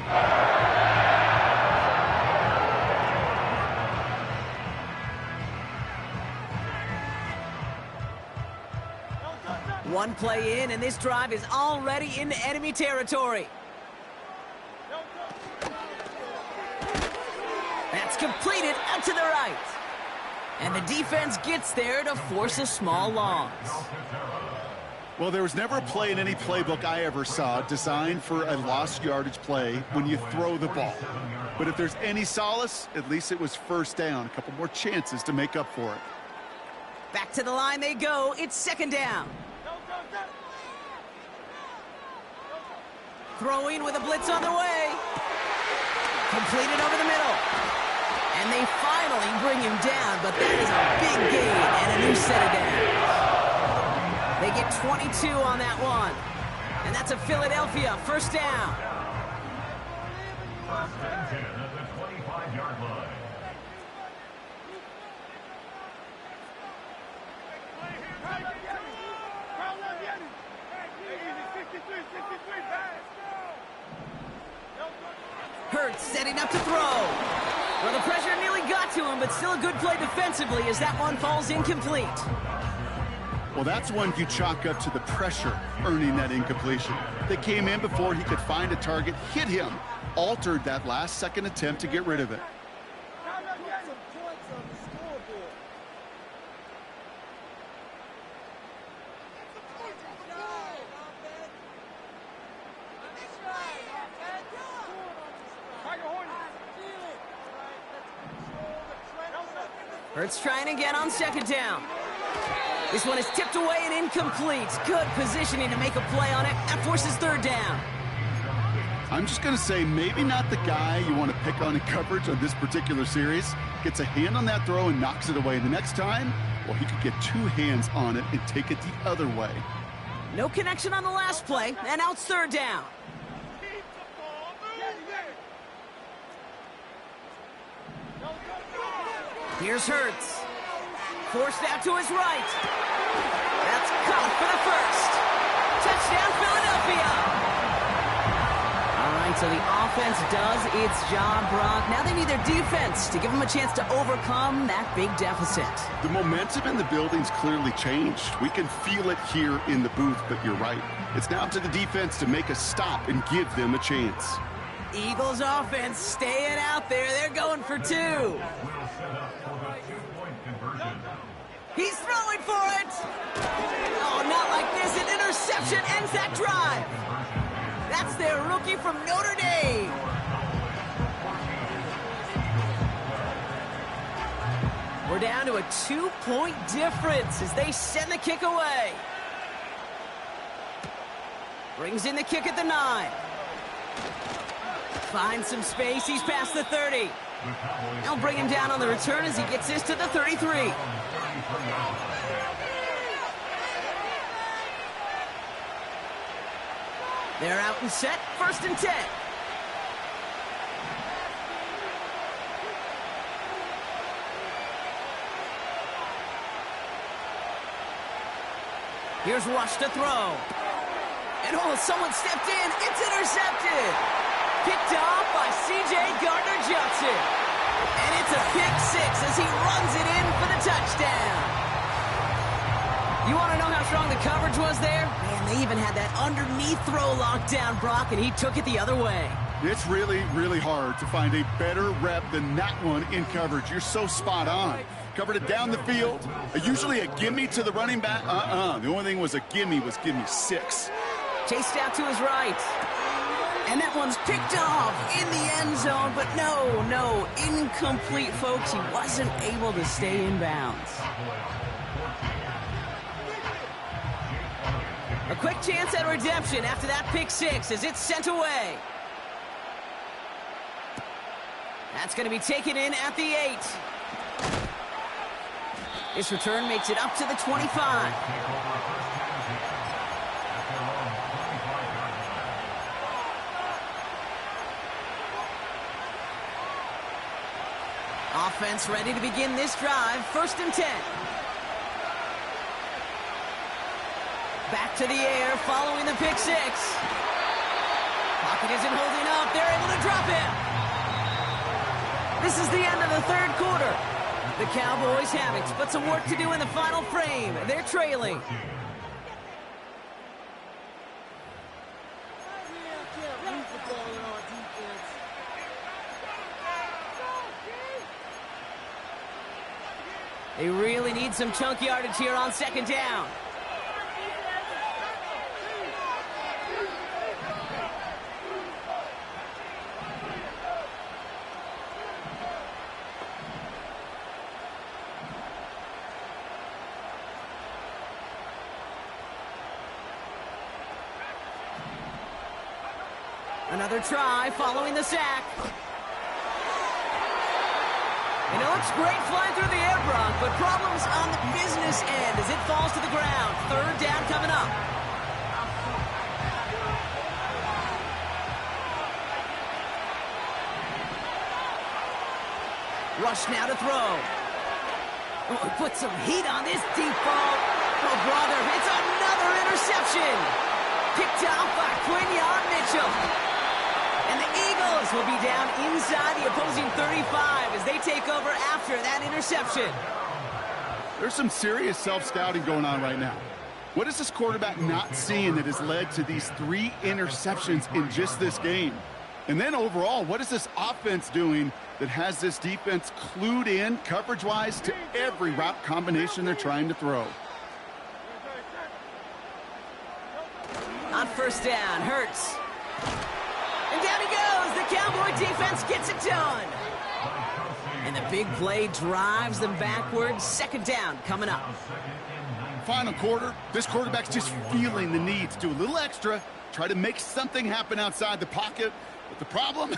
One play in, and this drive is already into enemy territory. That's completed out to the right. And the defense gets there to force a small loss. Well, there was never a play in any playbook I ever saw designed for a lost yardage play when you throw the ball. But if there's any solace, at least it was first down. A couple more chances to make up for it. Back to the line they go. It's second down. Throwing with a blitz on the way. Completed over the middle. And they finally bring him down, but that is a big gain and a new set of downs. They get 22 on that one. And that's a Philadelphia first down. First and 10 at the 25-yard line. Hurts setting up to throw. Well, the pressure nearly got to him, but still a good play defensively as that one falls incomplete. Well, that's one you chalk up to the pressure earning that incompletion. They came in before he could find a target, hit him, altered that last-second attempt to get rid of it. Hurts trying again on second down. This one is tipped away and incomplete. Good positioning to make a play on it. That forces third down. I'm just going to say maybe not the guy you want to pick on in coverage on this particular series. Gets a hand on that throw and knocks it away. The next time, well, he could get two hands on it and take it the other way. No connection on the last play, and now it's third down. Here's Hurts. Forced out to his right. That's caught for the first. Touchdown, Philadelphia. All right, so the offense does its job, Brock. Now they need their defense to give them a chance to overcome that big deficit. The momentum in the building's clearly changed. We can feel it here in the booth, but you're right. It's now up to the defense to make a stop and give them a chance. Eagles offense staying out there. They're going for two. He's throwing for it. Oh, not like this. An interception ends that drive. That's their rookie from Notre Dame. We're down to a 2-point difference as they send the kick away. Brings in the kick at the 9. Finds some space. He's past the 30. They'll bring him down on the return as he gets this to the 33. They're out and set. First and 10. Here's Rush to throw. And oh, someone stepped in. It's intercepted. Picked off by C.J. Gardner-Johnson. And it's a pick six as he runs it in for the touchdown. You want to know how strong the coverage was there? Man, they even had that underneath throw locked down, Brock, and he took it the other way. It's really, really hard to find a better rep than that one in coverage. You're so spot on. Covered it down the field. Usually a gimme to the running back. The only thing was a gimme 6. Chased out to his right. And that one's picked off in the end zone, but no, incomplete, folks. He wasn't able to stay in bounds. A quick chance at redemption after that pick six as it's sent away. That's going to be taken in at the 8. This return makes it up to the 25. Offense ready to begin this drive. 1st and 10. Back to the air following the pick six. Pocket isn't holding up. They're able to drop him. This is the end of the 3rd quarter. The Cowboys have it, but some work to do in the final frame. They're trailing. They really need some chunk yardage here on 2nd down. Another try following the sack. And it looks great flying through the air, Brock, but problems on the business end as it falls to the ground. 3rd down coming up. Rush now to throw. Oh, put some heat on this deep ball. Oh, brother, it's another interception. Picked off by Quinyon Mitchell. And the Eagles will be down inside the opposing 35 as they take over after that interception. There's some serious self-scouting going on right now. What is this quarterback not seeing that has led to these 3 interceptions in just this game? And then overall, what is this offense doing that has this defense clued in coverage-wise to every route combination they're trying to throw? On 1st down, Hurts. And down he goes. The Cowboy defense gets it done. And the big play drives them backwards. 2nd down coming up. Final quarter, this quarterback's just feeling the need to do a little extra, try to make something happen outside the pocket. But the problem,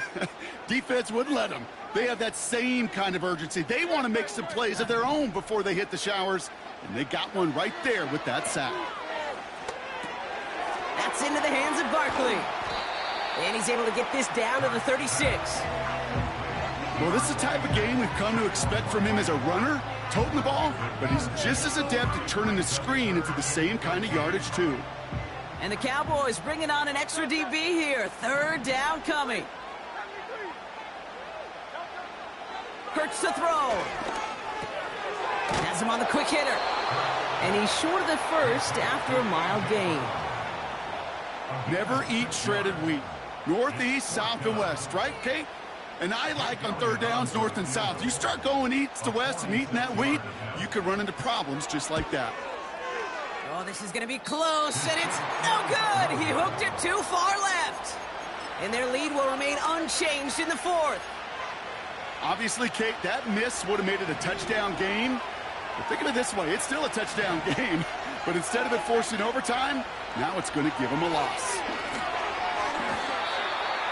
defense wouldn't let them. They have that same kind of urgency. They want to make some plays of their own before they hit the showers. And they got one right there with that sack. That's into the hands of Barkley. And he's able to get this down to the 36. Well, this is the type of game we've come to expect from him as a runner, toting the ball, but he's just as adept at turning the screen into the same kind of yardage, too. And the Cowboys bringing on an extra DB here. 3rd down coming. Hurts to throw. Has him on the quick hitter. And he's short of the 1st after a mild gain. Never eat shredded wheat. Northeast, south, and west, right, Kate? And I like on 3rd downs, north and south. You start going east to west and eating that wheat, you could run into problems just like that. Oh, this is going to be close, and it's no good. He hooked it too far left. And their lead will remain unchanged in the 4th. Obviously, Kate, that miss would have made it a touchdown game. But think of it this way, it's still a touchdown game. But instead of it forcing overtime, now it's going to give them a loss.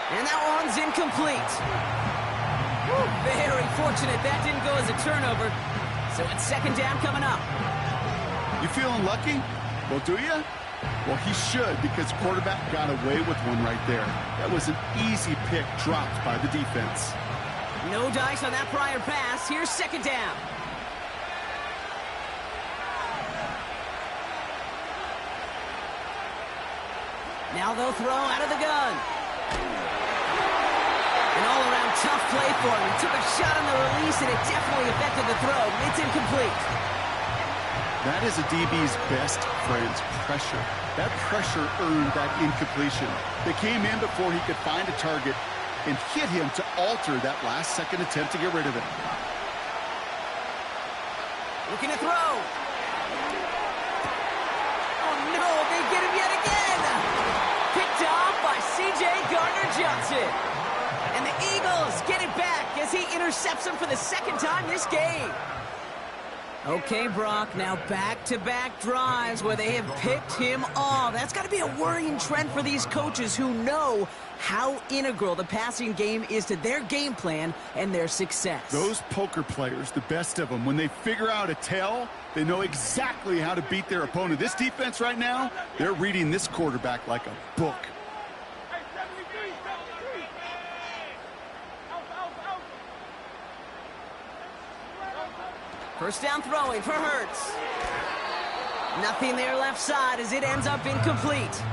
And that one's incomplete. Woo, very fortunate that didn't go as a turnover. So it's 2nd down coming up. You feeling lucky? Well, do you? Well, he should, because the quarterback got away with one right there. That was an easy pick dropped by the defense. No dice on that prior pass. Here's 2nd down. Now they'll throw out of the gun. An all-around tough play for him. He took a shot on the release, and it definitely affected the throw. It's incomplete. That is a DB's best friend, pressure. That pressure earned that incompletion. They came in before he could find a target and hit him to alter that last-second attempt to get rid of it. Looking to throw. Oh, no, they get him yet again. Picked off by C.J. Gardner-Johnson. And the Eagles get it back as he intercepts him for the 2nd time this game. Okay, Brock, now back-to-back drives where they have picked him off. That's got to be a worrying trend for these coaches who know how integral the passing game is to their game plan and their success. Those poker players, the best of them, when they figure out a tell, they know exactly how to beat their opponent. This defense right now, they're reading this quarterback like a book. First down throwing for Hurts. Nothing there left side as it ends up incomplete.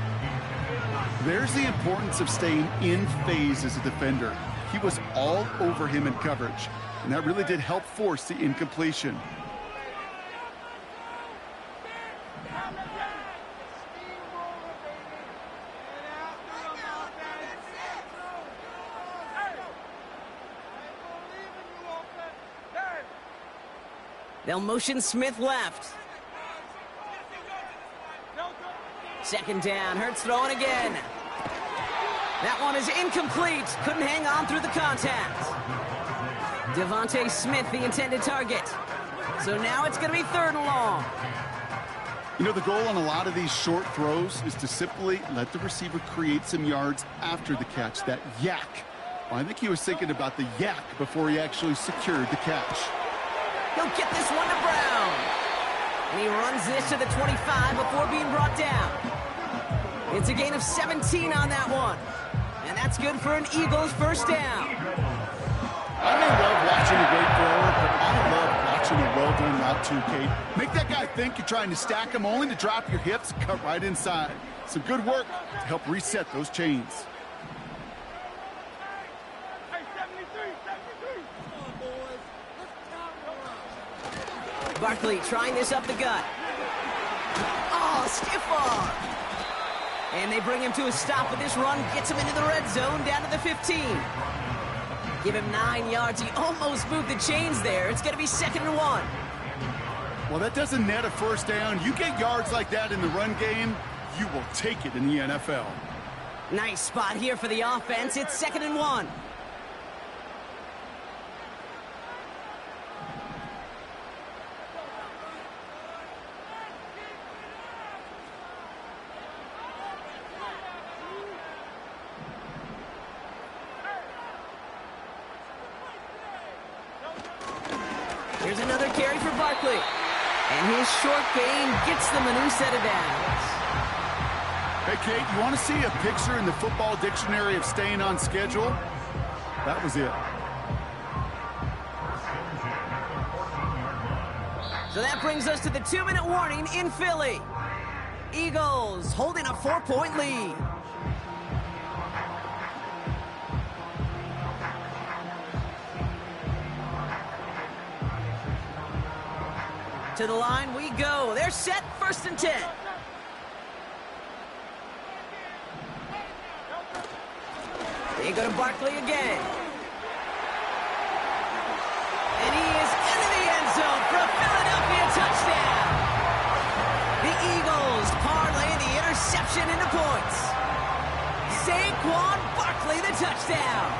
There's the importance of staying in phase as a defender. He was all over him in coverage, and that really did help force the incompletion. They'll motion Smith left. Second down, Hurts throwing again. That one is incomplete. Couldn't hang on through the contact. Devontae Smith, the intended target. So now it's going to be 3rd and long. You know, the goal on a lot of these short throws is to simply let the receiver create some yards after the catch, that yak. Well, I think he was thinking about the yak before he actually secured the catch. He'll get this one to Brown. And he runs this to the 25 before being brought down. It's a gain of 17 on that one. And that's good for an Eagles first down. I may love watching a great thrower, but I love watching a well-done route too, Kate. Make that guy think you're trying to stack him only to drop your hips, cut right inside. Some good work to help reset those chains. Barkley trying this up the gut. Oh, stiff arm. And they bring him to a stop with this run. Gets him into the red zone, down to the 15. Give him 9 yards. He almost moved the chains there. It's going to be 2nd and 1. Well, that doesn't net a first down. You get yards like that in the run game, you will take it in the NFL. Nice spot here for the offense. It's 2nd and 1. Here's another carry for Barkley. And his short gain gets them a new set of downs. Hey, Kate, you want to see a picture in the football dictionary of staying on schedule? That was it. So that brings us to the 2-minute warning in Philly. Eagles holding a 4-point lead. To the line we go. They're set, 1st and 10. They go to Barkley again. And he is into the end zone for a Philadelphia touchdown. The Eagles parlay the interception into points. Saquon Barkley, the touchdown.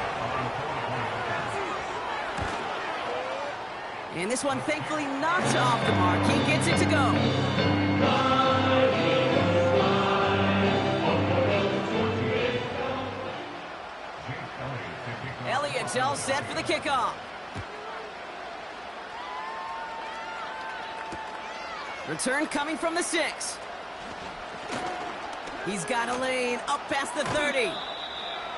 And this one, thankfully, not off the mark. He gets it to go. Elliott's all set for the kickoff. Return coming from the 6. He's got a lane up past the 30.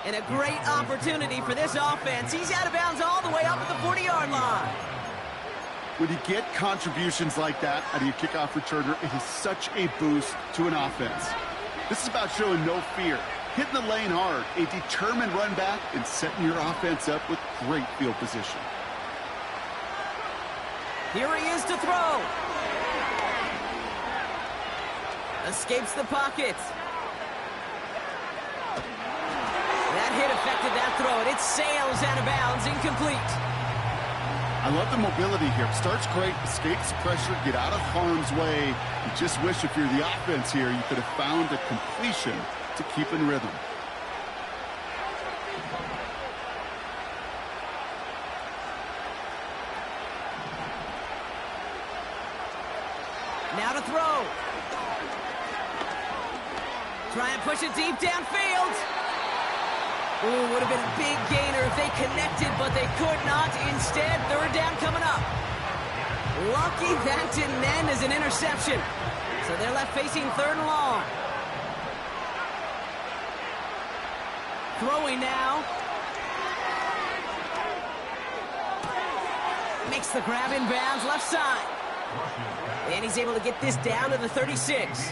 And a great opportunity for this offense. He's out of bounds all the way up at the 40-yard line. When you get contributions like that out of your kickoff returner, it is such a boost to an offense. This is about showing no fear, hitting the lane hard, a determined run back, and setting your offense up with great field position. Here he is to throw. Escapes the pocket. That hit affected that throw, and it sails out of bounds, incomplete. I love the mobility here. Starts great, escapes pressure, get out of harm's way. You just wish if you're the offense here, you could have found a completion to keep in rhythm. Now to throw. Try and push it deep downfield. Ooh, would have been a big gainer if they connected, but they could not. Instead, 3rd down coming up. Lucky that didn't end as an interception. So they're left facing 3rd and long. Throwing now. Makes the grab in bounds left side. And he's able to get this down to the 36.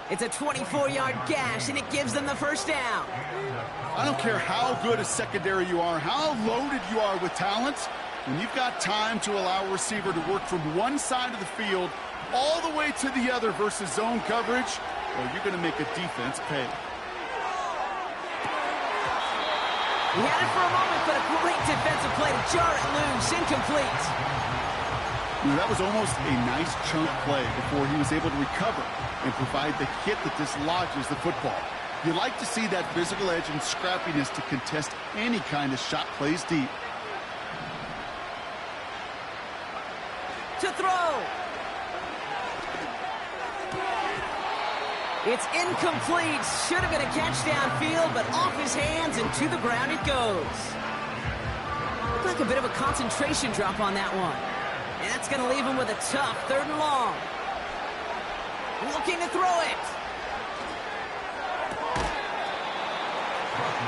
It's a 24-yard gash, and it gives them the first down. I don't care how good a secondary you are, how loaded you are with talent, when you've got time to allow a receiver to work from one side of the field all the way to the other versus zone coverage, well, you're going to make a defense pay. He had it for a moment, but a great defensive play to jar it loose. Incomplete. That was almost a nice chunk play before he was able to recover and provide the hit that dislodges the football. You like to see that physical edge and scrappiness to contest any kind of shot plays deep. To throw. It's incomplete. Should have been a catch downfield, but off his hands and to the ground it goes. Looked like a bit of a concentration drop on that one. And that's going to leave him with a tough 3rd and long. Looking to throw it.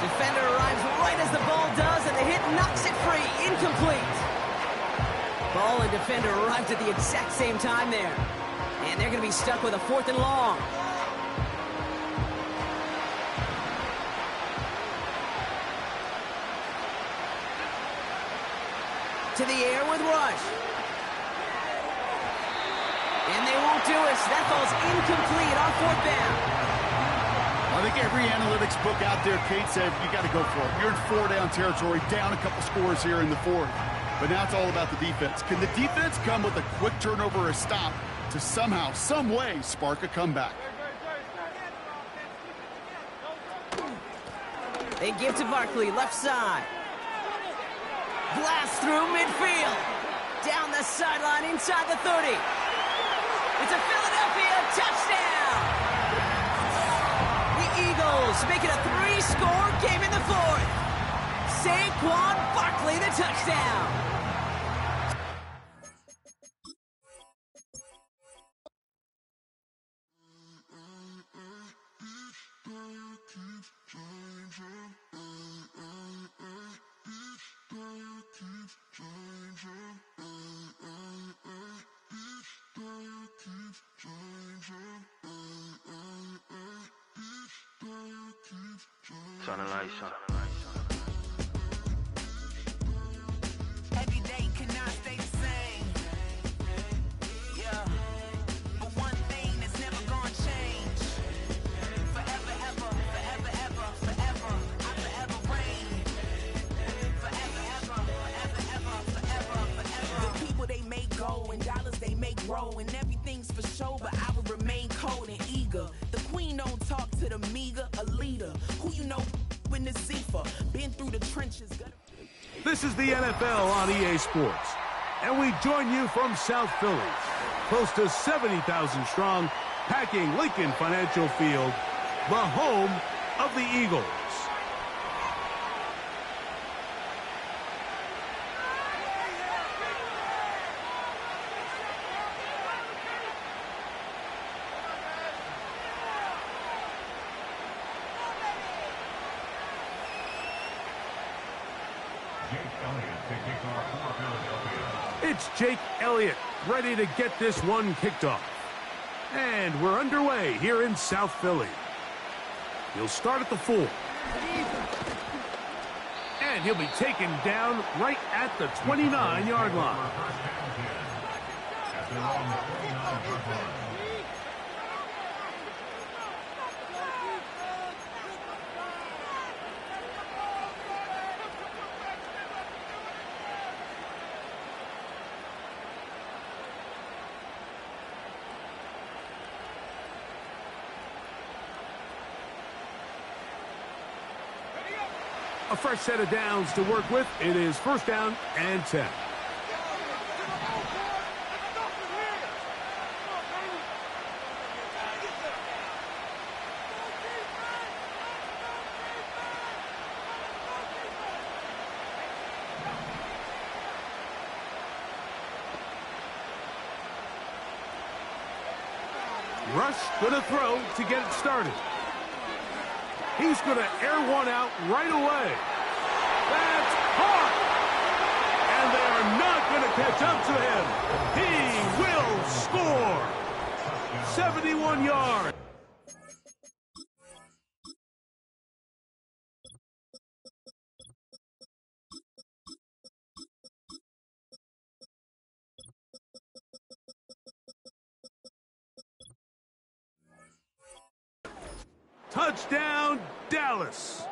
Defender arrives right as the ball does, and the hit knocks it free. Incomplete. Ball and defender arrived at the exact same time there. And they're going to be stuck with a 4th and long. To the air with Rush. And they won't do it. That ball's incomplete on 4th down. I think every analytics book out there, Kate, said you got to go for it. You're in 4-down territory, down a couple scores here in the 4th. But now it's all about the defense. Can the defense come with a quick turnover or a stop to somehow, some way, spark a comeback? They give to Barkley, left side. Blast through midfield. Down the sideline, inside the 30. It's a Philadelphia touchdown. The Eagles make it a 3-score game in the 4th. Saquon Barkley, the touchdown. Turn the lights on. Every day cannot stay the same. Yeah. But one thing that's never gonna change. Forever, ever, forever, ever, forever. I forever reign. Forever, ever, forever, ever, forever, forever. The people they make go and dollars they make grow, and everything's for show, but I will remain cold and eager. The queen don't talk to the meager, a leader. Who you know in the Zephyr, been through the trenches. This is the NFL on EA Sports, and we join you from South Philly, close to 70,000 strong, packing Lincoln Financial Field, the home of the Eagles. It's Jake Elliott, ready to get this one kicked off. And we're underway here in South Philly. He'll start at the 4. And he'll be taken down right at the 29-yard line. A fresh set of downs to work with. It is 1st down and 10. Rush going to throw to get it started. He's going to air one out right away. That's hard. And they are not going to catch up to him. He will score. 71 yards. Touchdown, Dallas.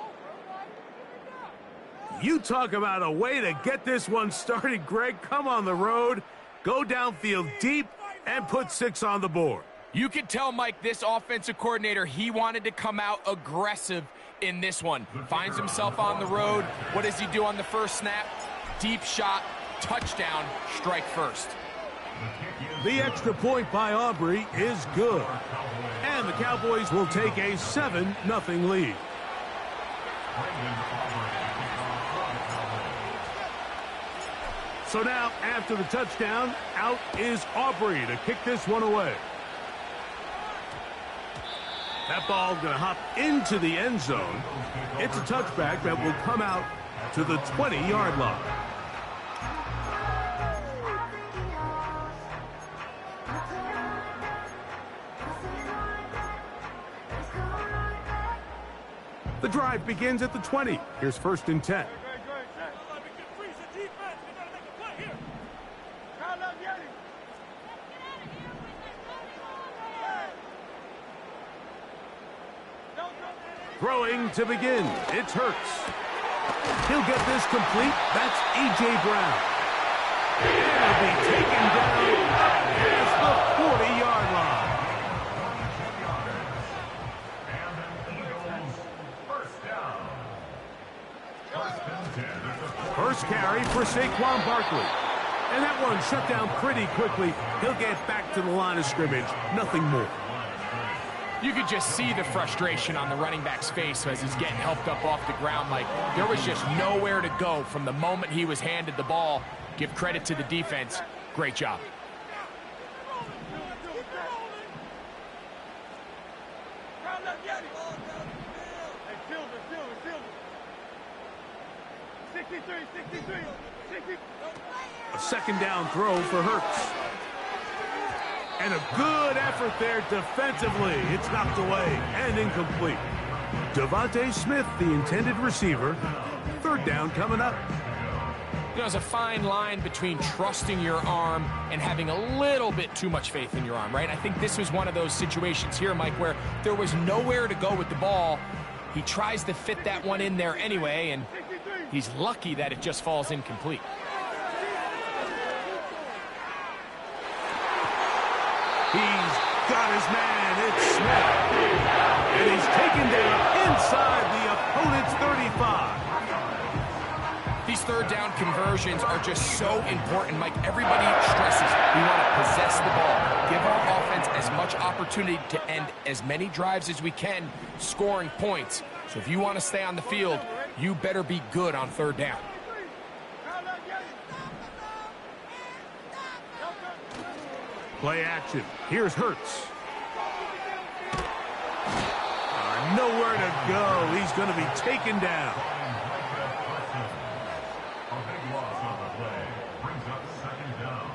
You talk about a way to get this one started, Greg. Come on the road, go downfield deep, and put 6 on the board. You could tell, Mike, this offensive coordinator, he wanted to come out aggressive in this one. Finds himself on the road. What does he do on the first snap? Deep shot, touchdown, strike first. The extra point by Aubrey is good. And the Cowboys will take a 7-0 lead. So now, after the touchdown, out is Aubrey to kick this one away. That ball going to hop into the end zone. It's a touchback that will come out to the 20-yard line. The drive begins at the 20. Here's 1st and 10. Throwing to begin. It's Hurts. He'll get this complete. That's A.J. Brown. And he'll be taken down up past the 40-yard line. First carry for Saquon Barkley. And that one shut down pretty quickly. He'll get back to the line of scrimmage. Nothing more. You could just see the frustration on the running back's face as he's getting helped up off the ground. Like, there was just nowhere to go from the moment he was handed the ball. Give credit to the defense. Great job. A 2nd down throw for Hurts. And a good effort there defensively. It's knocked away and incomplete. Devontae Smith, the intended receiver. 3rd down coming up. There's a fine line between trusting your arm and having a little bit too much faith in your arm, right? I think this was one of those situations here, Mike, where there was nowhere to go with the ball. He tries to fit that one in there anyway, and he's lucky that it just falls incomplete. He's got his man. It's Smith. And he's taken down inside the opponent's 35. These 3rd down conversions are just so important, Mike. Everybody stresses we want to possess the ball, give our offense as much opportunity to end as many drives as we can, scoring points. So if you want to stay on the field, you better be good on 3rd down. Play action. Here's Hurts. Nowhere to go. He's going to be taken down. A big loss on the play brings up 2nd down.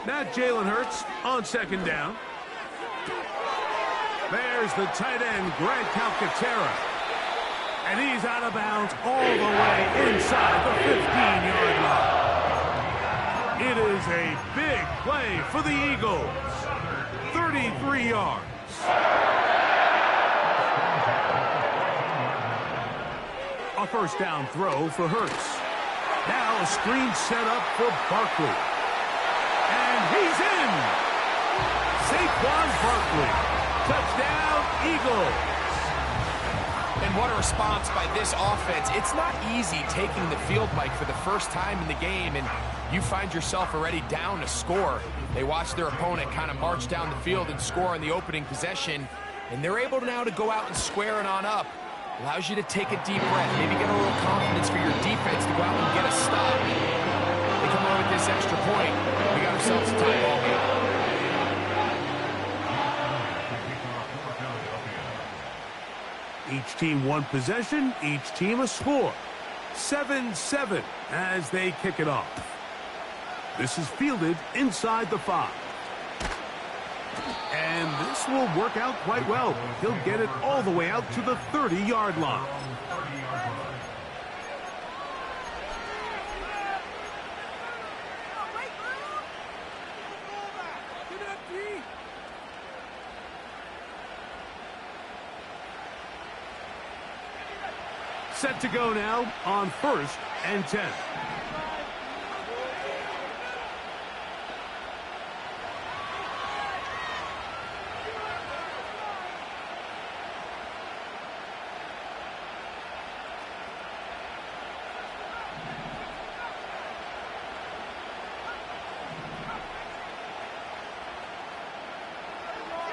Now Jalen Hurts on 2nd down. There's the tight end, Greg Calcaterra. And he's out of bounds all the way inside the 15-yard line. It is a big play for the Eagles. 33 yards. A 1st down throw for Hurts. Now a screen set up for Barkley. And he's in. Saquon Barkley. Touchdown, Eagles. And what a response by this offense. It's not easy taking the field, Mike, for the first time in the game, and you find yourself already down a score. They watch their opponent kind of march down the field and score in the opening possession. and they're able now to go out and square it on up. Allows you to take a deep breath, maybe get a little confidence for your defense to go out and get a stop. They come away with this extra point. We got ourselves a tie ball game. Each team one possession, each team a score. 7-7 as they kick it off. This is fielded inside the 5. And this will work out quite well. He'll get it all the way out to the 30-yard line. Set to go now on 1st and 10.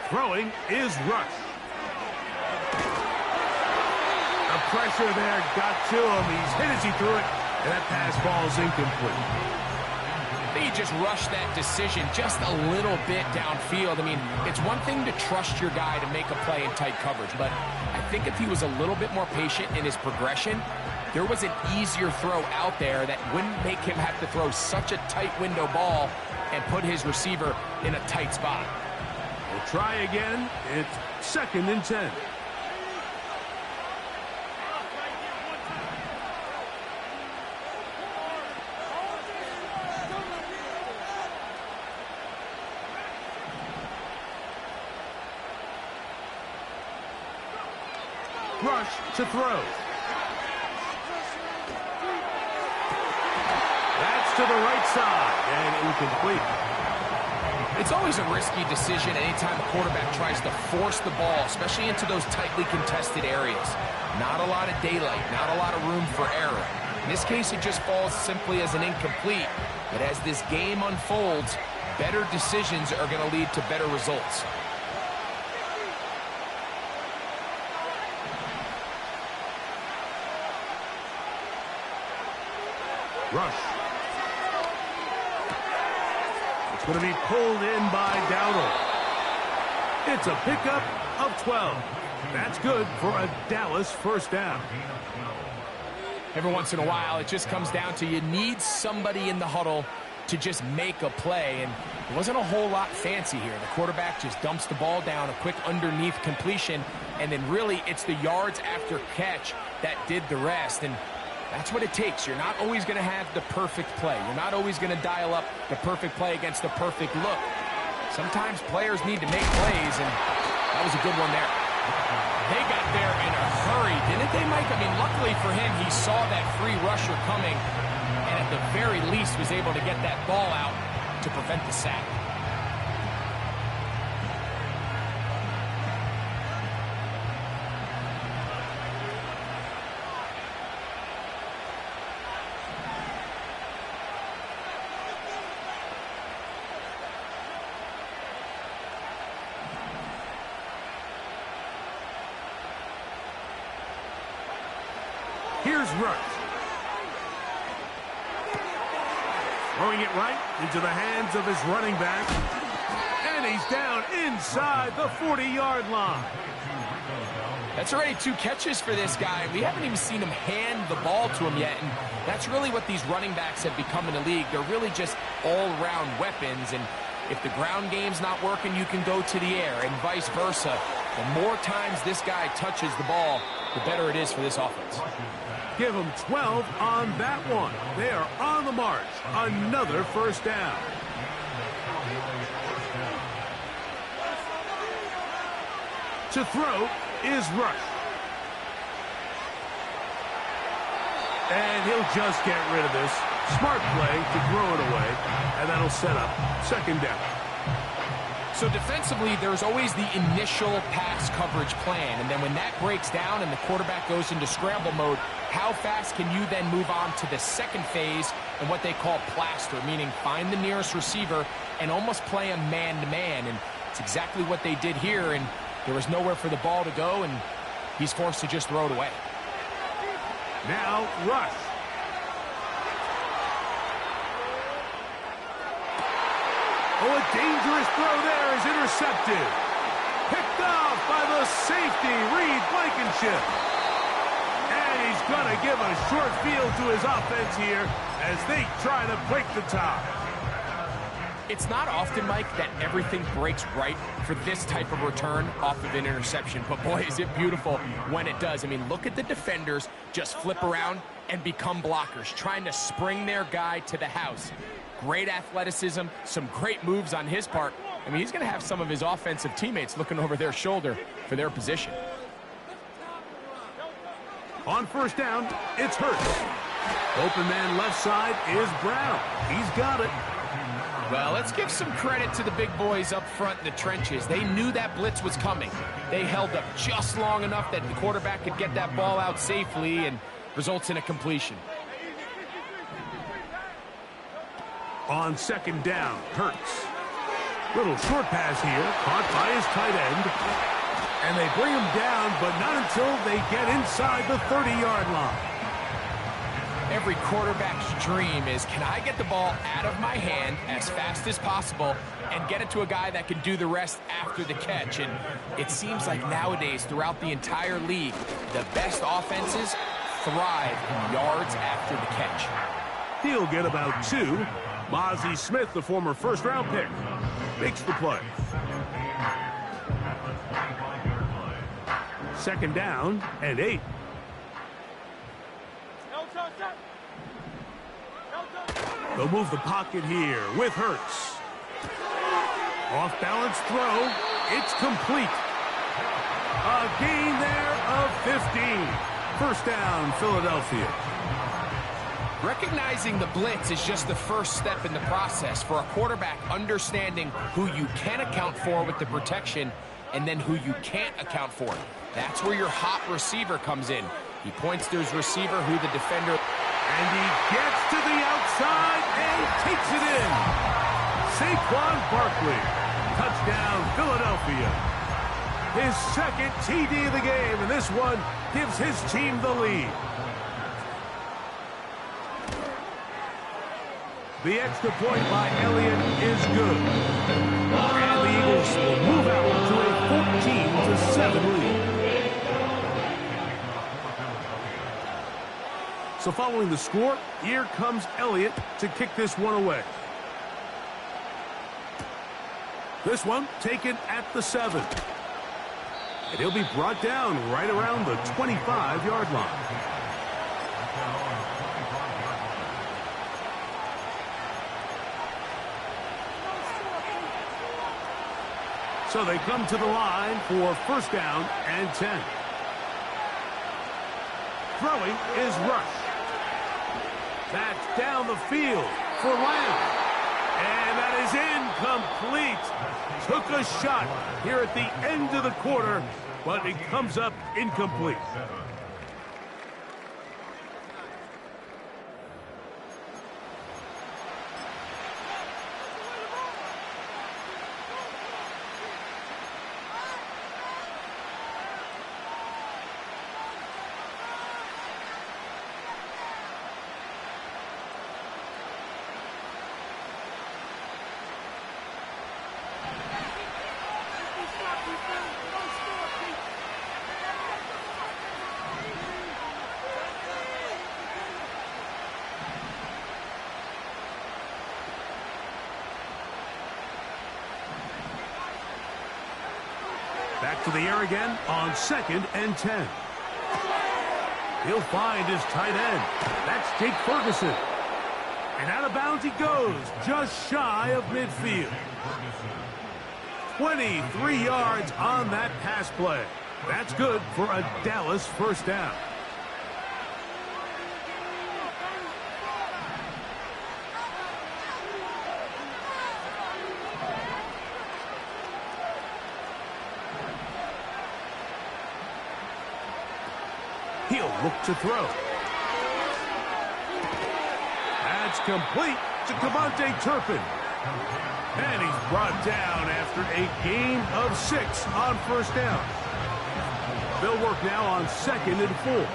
Throwing is Rush. The pressure there got to him. He's hit as he threw it, and that pass ball's incomplete. I think he just rushed that decision just a little bit downfield. I mean, it's one thing to trust your guy to make a play in tight coverage, but I think if he was a little bit more patient in his progression, there was an easier throw out there that wouldn't make him have to throw such a tight window ball and put his receiver in a tight spot. We'll try again. It's 2nd and 10. Rush to throw. That's to the right side and incomplete. It's always a risky decision anytime a quarterback tries to force the ball, especially into those tightly contested areas. Not a lot of daylight, not a lot of room for error. In this case, it just falls simply as an incomplete. But as this game unfolds, better decisions are going to lead to better results. Rush. It's going to be pulled in by Dowdle. It's a pickup of 12. That's good for a Dallas first down. Every once in a while, it just comes down to you need somebody in the huddle to just make a play, and it wasn't a whole lot fancy here. The quarterback just dumps the ball down, a quick underneath completion, and then really it's the yards after catch that did the rest, and that's what it takes. You're not always going to have the perfect play. You're not always going to dial up the perfect play against the perfect look. Sometimes players need to make plays, and that was a good one there. They got there in a hurry, didn't they, Mike? I mean, luckily for him, he saw that free rusher coming, and at the very least was able to get that ball out to prevent the sack. Here's Rush. Throwing it right into the hands of his running back. And he's down inside the 40-yard line. That's already 2 catches for this guy. We haven't even seen him hand the ball to him yet, and that's really what these running backs have become in the league. They're really just all-around weapons, and if the ground game's not working, you can go to the air, and vice versa. The more times this guy touches the ball, the better it is for this offense. Give them 12 on that one. They are on the march. Another first down. To throw is Rush. And he'll just get rid of this. Smart play to throw it away, and that'll set up 2nd down. So defensively, there's always the initial pass coverage plan, and then when that breaks down and the quarterback goes into scramble mode, how fast can you then move on to the second phase and what they call plaster, meaning find the nearest receiver and almost play a man-to-man, and it's exactly what they did here, and There was nowhere for the ball to go, and he's forced to just throw it away. Now, Rush. Oh, a dangerous throw there is intercepted. Picked off by the safety, Reed Blankenship. And he's going to give a short field to his offense here as they try to break the tie. It's not often, Mike, that everything breaks right for this type of return off of an interception. But, boy, is it beautiful when it does. I mean, look at the defenders just flip around and become blockers, trying to spring their guy to the house. Great athleticism, some great moves on his part. I mean, he's going to have some of his offensive teammates looking over their shoulder for their position. On first down, it's Hurts. Open man left side is Brown. He's got it. Well, let's give some credit to the big boys up front in the trenches. They knew that blitz was coming. They held up just long enough that the quarterback could get that ball out safely and results in a completion. On second down, Hurts. Little short pass here, caught by his tight end. And they bring him down, but not until they get inside the 30-yard line. Every quarterback's dream is, can I get the ball out of my hand as fast as possible and get it to a guy that can do the rest after the catch? And it seems like nowadays, throughout the entire league, the best offenses thrive in yards after the catch. He'll get about 2. Mozzie Smith, the former first-round pick, makes the play. Second down and 8. They'll move the pocket here with Hurts. Off-balance throw. It's complete. A gain there of 15. First down, Philadelphia. Recognizing the blitz is just the first step in the process for a quarterback understanding who you can account for with the protection and then who you can't account for. That's where your hot receiver comes in. He points to his receiver who the defender... And he gets to the outside and takes it in. Saquon Barkley. Touchdown, Philadelphia. His second TD of the game, and this one gives his team the lead. The extra point by Elliott is good. And the Eagles will move out to a 14-7 lead. So following the score, here comes Elliott to kick this one away. This one taken at the 7. And he'll be brought down right around the 25-yard line. So they come to the line for first down and 10. Throwing is Rush. That's down the field for Lamb. And that is incomplete. Took a shot here at the end of the quarter, but it comes up incomplete. Back to the air again on second and 10. He'll find his tight end. That's Jake Ferguson. And out of bounds he goes, just shy of midfield. 23 yards on that pass play. That's good for a Dallas first down. He'll look to throw. That's complete to Cavante Turpin. And he's brought down after a gain of 6 on first down. They'll work now on 2nd and 4.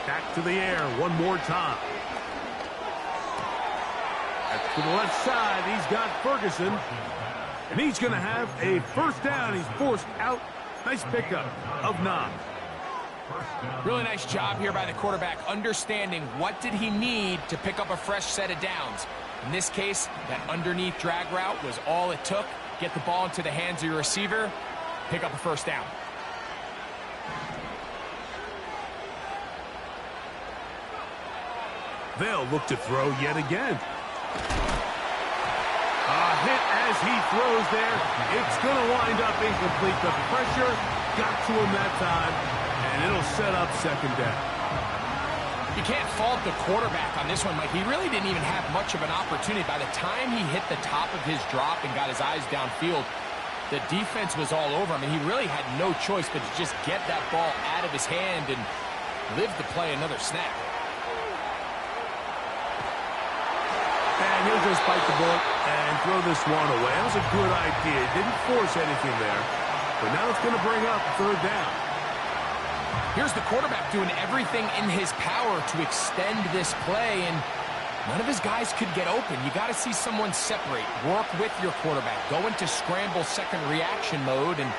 Back to the air one more time. Back to the left side, he's got Ferguson. And he's going to have a first down. He's forced out. Nice pickup of 9. Really nice job here by the quarterback, understanding what did he need to pick up a fresh set of downs. In this case, that underneath drag route was all it took. Get the ball into the hands of your receiver, pick up a first down. They'll look to throw yet again. A hit as he throws there. It's going to wind up incomplete. The pressure got to him that time, and it'll set up 2nd down. You can't fault the quarterback on this one, Mike. He really didn't even have much of an opportunity. By the time he hit the top of his drop and got his eyes downfield, the defense was all over him, and he really had no choice but to just get that ball out of his hand and live to play another snap. And he'll just bite the bullet and throw this one away. That was a good idea. Didn't force anything there. But now it's going to bring up 3rd down. Here's the quarterback doing everything in his power to extend this play, and none of his guys could get open. You got to see someone separate, work with your quarterback, go into scramble second reaction mode, and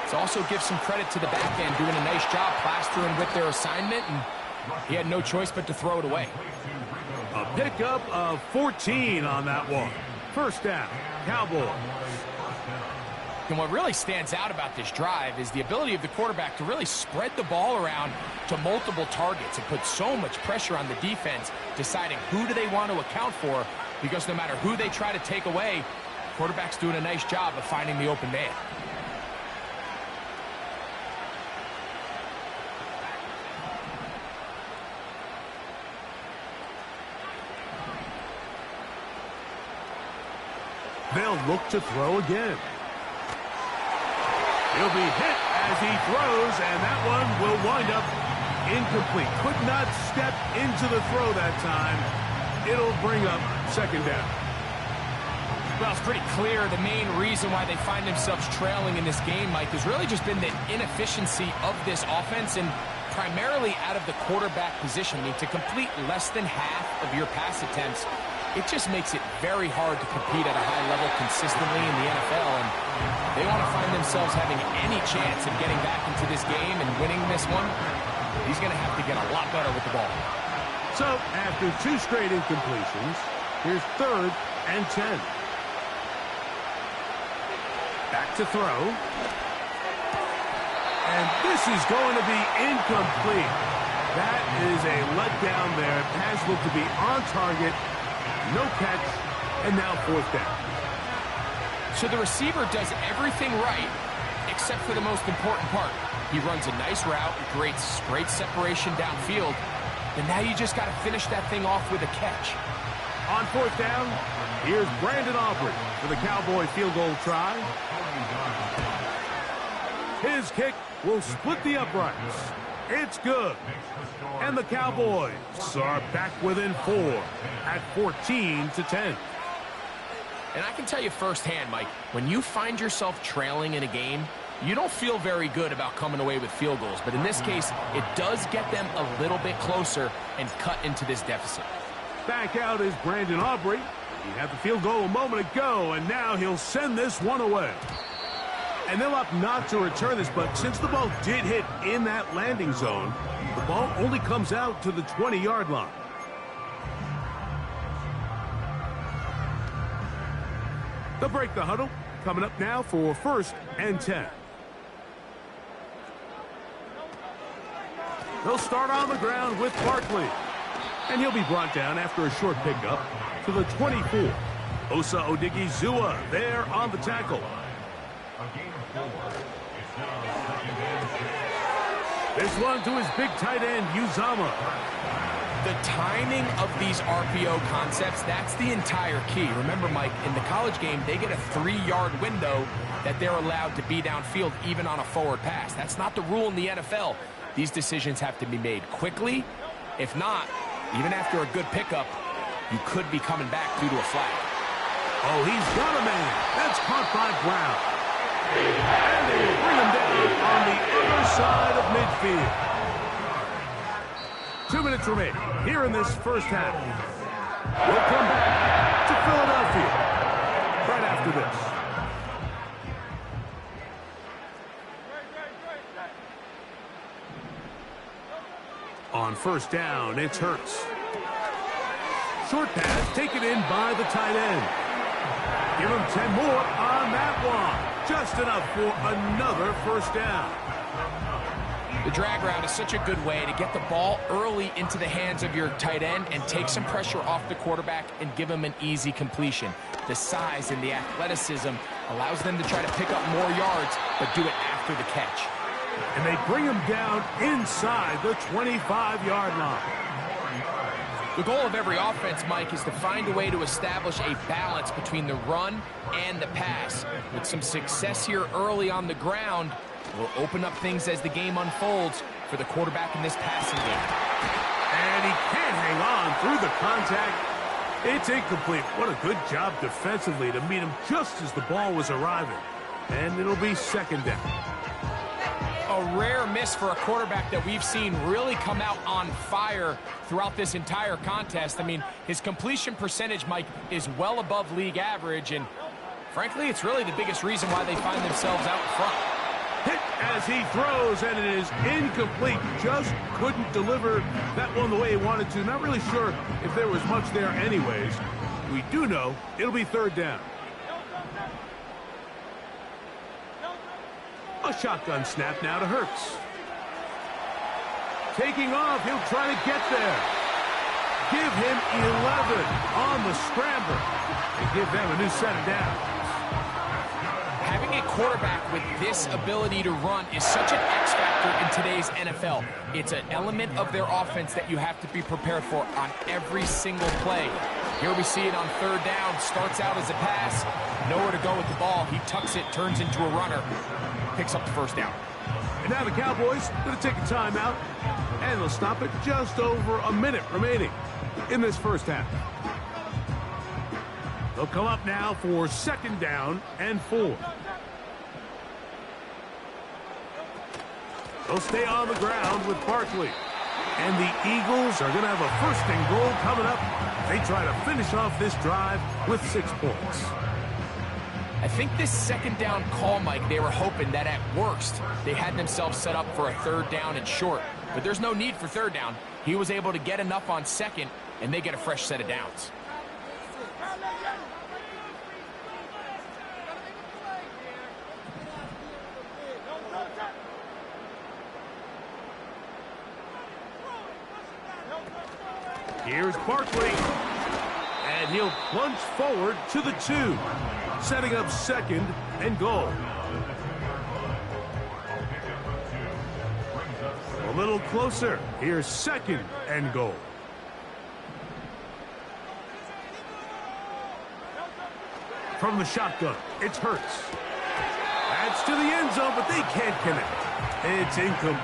it's also give some credit to the back end doing a nice job plastering with their assignment, and he had no choice but to throw it away. A pickup of 14 on that one. First down, Cowboys. And what really stands out about this drive is the ability of the quarterback to really spread the ball around to multiple targets and put so much pressure on the defense, deciding who do they want to account for, because no matter who they try to take away, the quarterback's doing a nice job of finding the open man. They'll look to throw again. He'll be hit as he throws, and that one will wind up incomplete. Could not step into the throw that time. It'll bring up 2nd down. Well, it's pretty clear the main reason why they find themselves trailing in this game, Mike, has really just been the inefficiency of this offense and primarily out of the quarterback position. I mean, to complete less than half of your pass attempts, it just makes it very hard to compete at a high level consistently in the NFL, and they want to find themselves having any chance of getting back into this game and winning this one. He's going to have to get a lot better with the ball. So, after 2 straight incompletions, here's 3rd and 10. Back to throw. And this is going to be incomplete. That is a letdown there. Pass looked to be on target. No catch, and now 4th down. So the receiver does everything right, except for the most important part. He runs a nice route, creates great separation downfield, and now you just got to finish that thing off with a catch. On 4th down, here's Brandon Aubrey for the Cowboy field goal try. His kick will split the uprights. It's good. And the Cowboys are back within 4 at 14-10. And I can tell you firsthand, Mike, when you find yourself trailing in a game, you don't feel very good about coming away with field goals. But in this case, it does get them a little bit closer and cut into this deficit. Back out is Brandon Aubrey. He had the field goal a moment ago, and now he'll send this one away. And they'll opt not to return this, but since the ball did hit in that landing zone, the ball only comes out to the 20-yard line. They'll break the huddle. Coming up now for 1st and 10. They'll start on the ground with Barkley. And he'll be brought down after a short pickup to the 24. Osa Odigizua there on the tackle. This one to his big tight end, Uzama. The timing of these RPO concepts, that's the entire key. Remember, Mike, in the college game, they get a 3-yard window that they're allowed to be downfield even on a forward pass. That's not the rule in the NFL. These decisions have to be made quickly. If not, even after a good pickup, you could be coming back due to a flag. Oh, he's got a man. That's caught by Brown. And they will bring him down on the other side of midfield. 2 minutes remaining here in this first half. We'll come back to Philadelphia right after this. On first down, it's Hurts. Short pass taken in by the tight end. Give him 10 more on that one. Just enough for another first down. The drag route is such a good way to get the ball early into the hands of your tight end and take some pressure off the quarterback and give him an easy completion. The size and the athleticism allows them to try to pick up more yards, but do it after the catch. And they bring him down inside the 25-yard line. The goal of every offense, Mike, is to find a way to establish a balance between the run and the pass. With some success here early on the ground, will open up things as the game unfolds for the quarterback in this passing game. And he can't hang on through the contact. It's incomplete. What a good job defensively to meet him just as the ball was arriving. And it'll be second down. A rare miss for a quarterback that we've seen really come out on fire throughout this entire contest. I mean, his completion percentage, Mike, is well above league average, and frankly, it's really the biggest reason why they find themselves out in front. Hit as he throws, and it is incomplete. Just couldn't deliver that one the way he wanted to. Not really sure if there was much there anyways. We do know it'll be third down. A shotgun snap now to Hurts. Taking off, he'll try to get there. Give him 11 on the scramble and give them a new set of downs. Having a quarterback with this ability to run is such an X factor in today's NFL. It's an element of their offense that you have to be prepared for on every single play. Here we see it on third down. Starts out as a pass. Nowhere to go with the ball. He tucks it, turns into a runner. Picks up the first down. And now the Cowboys going to take a timeout. And they'll stop it just over a minute remaining in this first half. They'll come up now for second down and 4. They'll stay on the ground with Barkley. And the Eagles are going to have a first and goal coming up. They try to finish off this drive with 6 points. I think this second down call, Mike, they were hoping that at worst they had themselves set up for a third down and short. But there's no need for third down. He was able to get enough on second, and they get a fresh set of downs. Here's Barkley, and he'll plunge forward to the 2, setting up second and goal. A little closer. Here's second and goal. From the shotgun, it's Hurts. That's to the end zone, but they can't connect. It's incomplete.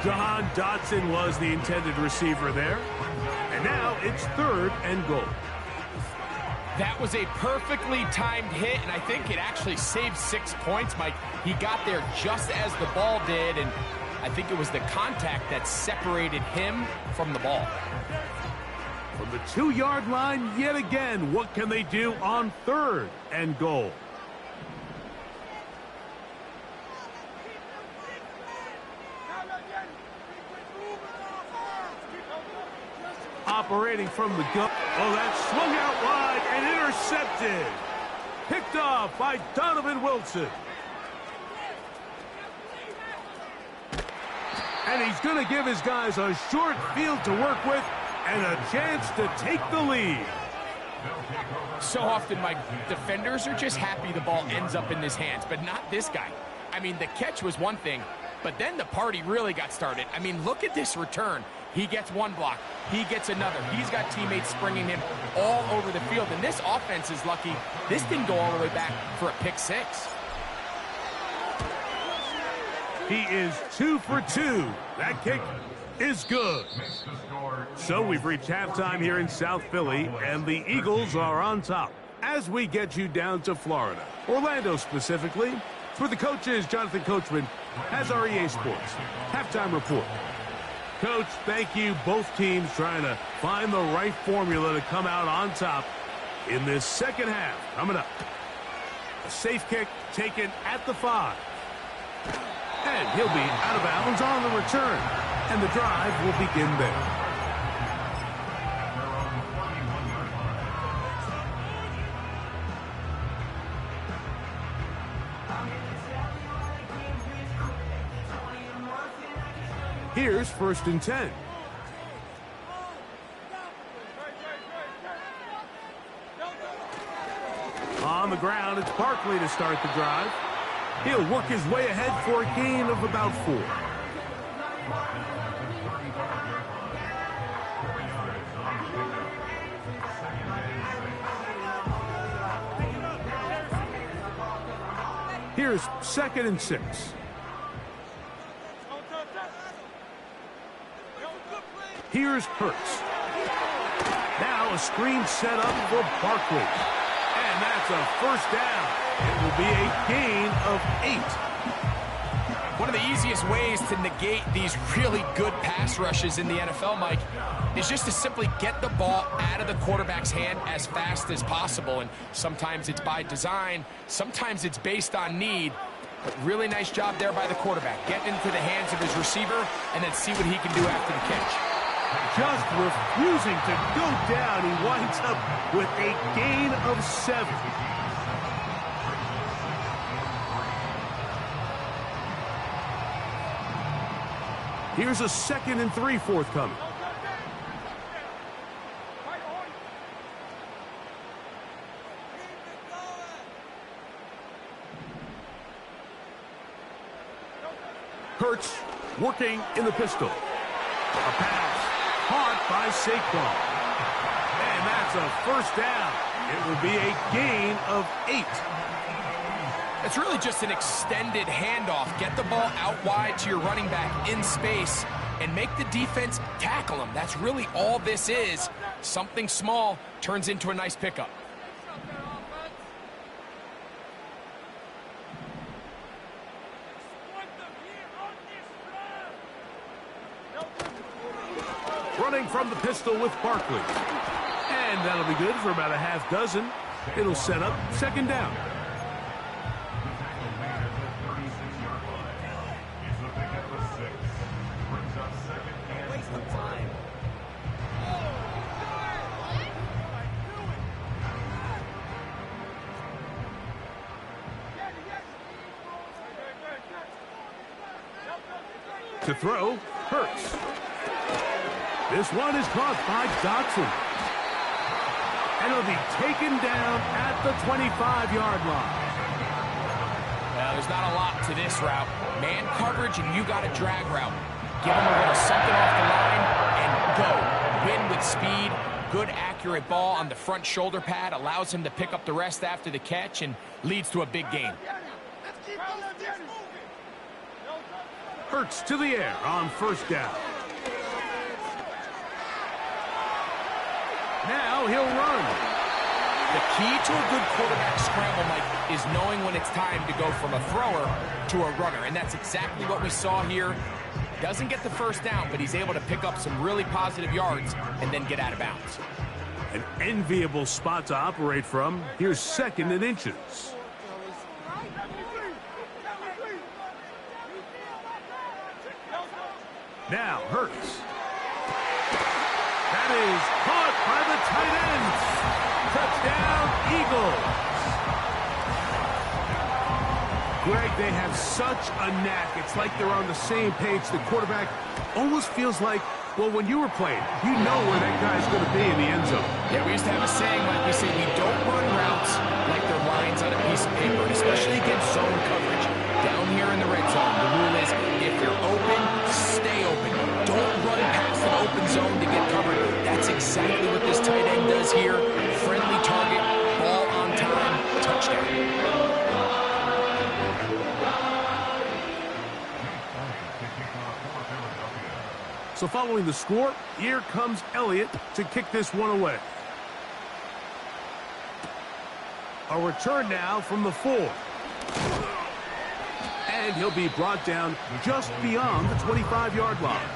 Jahan Dotson was the intended receiver there. And now it's third and goal. That was a perfectly timed hit, and I think it actually saved 6 points, Mike. He got there just as the ball did, and I think it was the contact that separated him from the ball. From the 2-yard line yet again, what can they do on third and goal? Operating from the gun. Oh, that swung out wide and intercepted. Picked off by Donovan Wilson. And he's going to give his guys a short field to work with and a chance to take the lead. So often, my defenders are just happy the ball ends up in his hands, but not this guy. I mean, the catch was one thing, but then the party really got started. I mean, look at this return. He gets one block. He gets another. He's got teammates springing him all over the field. And this offense is lucky. This didn't go all the way back for a pick six. He is 2 for 2. That kick is good. So we've reached halftime here in South Philly, and the Eagles are on top. As we get you down to Florida, Orlando specifically, for the coaches, Jonathan Coachman has our EA Sports halftime report. Coach, thank you. Both teams trying to find the right formula to come out on top in this second half. Coming up, a safe kick taken at the 5. And he'll be out of bounds on the return. And the drive will begin there. Here's 1st and 10. On the ground, it's Barkley to start the drive. He'll work his way ahead for a gain of about 4. Here's 2nd and 6. Here's Hurts. Now a screen set up for Barkley. And that's a 1st down. It will be a gain of 8. One of the easiest ways to negate these really good pass rushes in the NFL, Mike, is just to simply get the ball out of the quarterback's hand as fast as possible. And sometimes it's by design, sometimes it's based on need. But really nice job there by the quarterback. Get into the hands of his receiver and then see what he can do after the catch. Just refusing to go down. He winds up with a gain of 7. Here's a 2nd and 3 forthcoming. Hurts working in the pistol. A pass caught by Saquon. And that's a 1st down. It will be a gain of 8. It's really just an extended handoff. Get the ball out wide to your running back in space and make the defense tackle him. That's really all this is. Something small turns into a nice pickup. Running from the pistol with Barkley. And that'll be good for about a half dozen. It'll set up 2nd down. To throw, Hurts. This one is caught by Dotson. And it'll be taken down at the 25-yard line. Well, there's not a lot to this route. Man coverage and you got a drag route. Give him a little something off the line and go. Win with speed. Good accurate ball on the front shoulder pad. Allows him to pick up the rest after the catch and leads to a big gain. Hurts to the air on 1st down. Now he'll run. The key to a good quarterback scramble, Mike, is knowing when it's time to go from a thrower to a runner. And that's exactly what we saw here. Doesn't get the 1st down, but he's able to pick up some really positive yards and then get out of bounds. An enviable spot to operate from. Here's 2nd and inches. Now Hurts. That is caught by the tight end. Touchdown, Eagles. Greg, they have such a knack. It's like they're on the same page. The quarterback almost feels like, well, when you were playing, you know where that guy's going to be in the end zone. Yeah, we used to have a saying, like we say, we don't run routes like they're lines on a piece of paper, especially against zone coverage. Down here in the red zone, the rule is if you're open, stay open. Don't run past an open zone to get covered. That's exactly what this tight end does here. Friendly target, ball on time, touchdown. So following the score, here comes Elliott to kick this one away. A return now from the 4. And he'll be brought down just beyond the 25-yard line.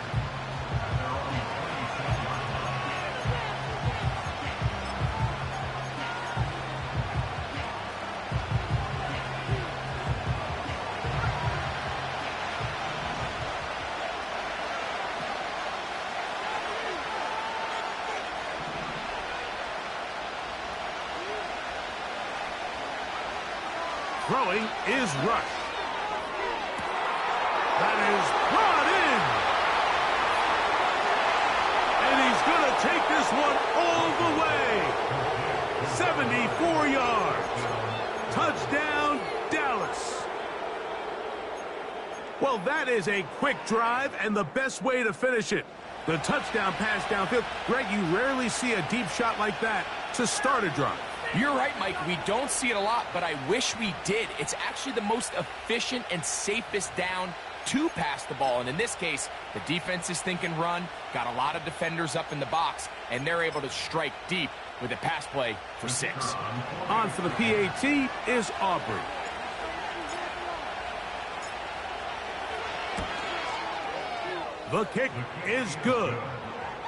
Throwing is Rush. That is brought in. And he's going to take this one all the way. 74 yards. Touchdown, Dallas. Well, that is a quick drive and the best way to finish it. The touchdown pass downfield. Greg, you rarely see a deep shot like that to start a drive. You're right, Mike. We don't see it a lot, but I wish we did. It's actually the most efficient and safest down to pass the ball. And in this case, the defense is thinking run, got a lot of defenders up in the box, and they're able to strike deep with a pass play for 6. On for the PAT is Aubrey. The kick is good.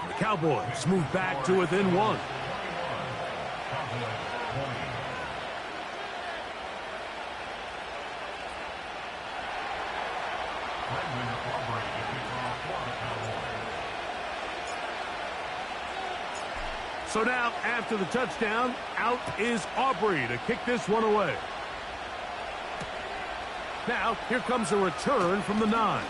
The Cowboys move back to within 1. So now, after the touchdown, out is Aubrey to kick this one away. Now, here comes a return from the 9.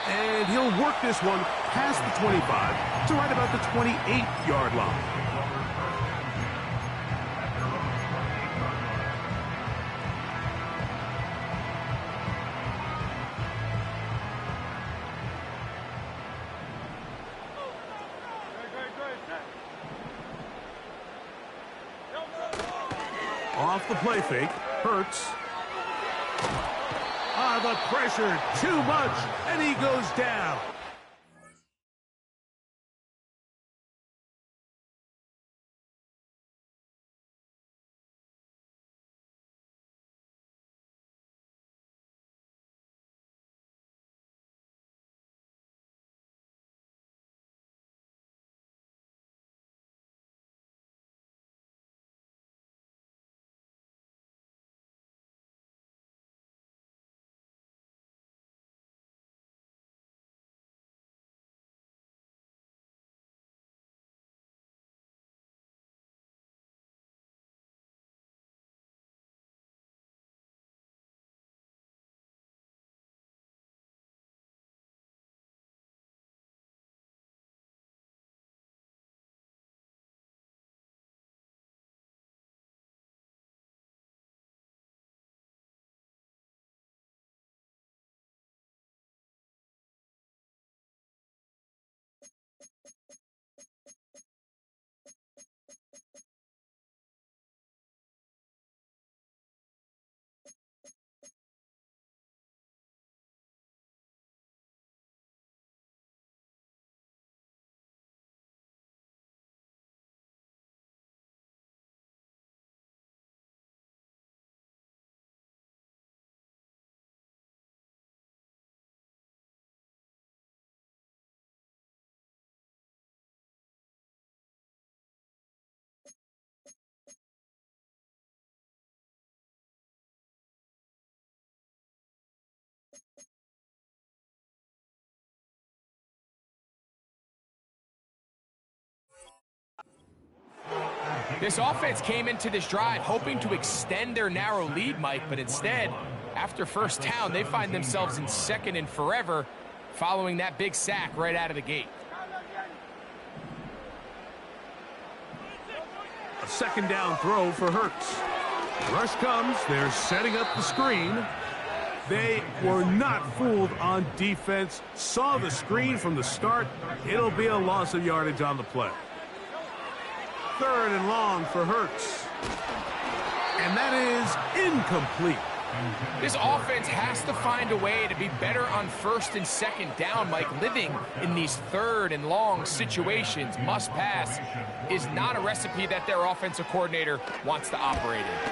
And he'll work this one past the 25 to right about the 28-yard line. Off the play fake, Hurts. The pressure, too much, and he goes down. This offense came into this drive hoping to extend their narrow lead, Mike, but instead, after first down, they find themselves in 2nd and forever following that big sack right out of the gate. A 2nd down throw for Hurts. Rush comes, they're setting up the screen. They were not fooled on defense, saw the screen from the start. It'll be a loss of yardage on the play. 3rd and long for Hurts. And that is incomplete. This offense has to find a way to be better on 1st and 2nd down. Like, living in these 3rd and long situations, must pass, is not a recipe that their offensive coordinator wants to operate in.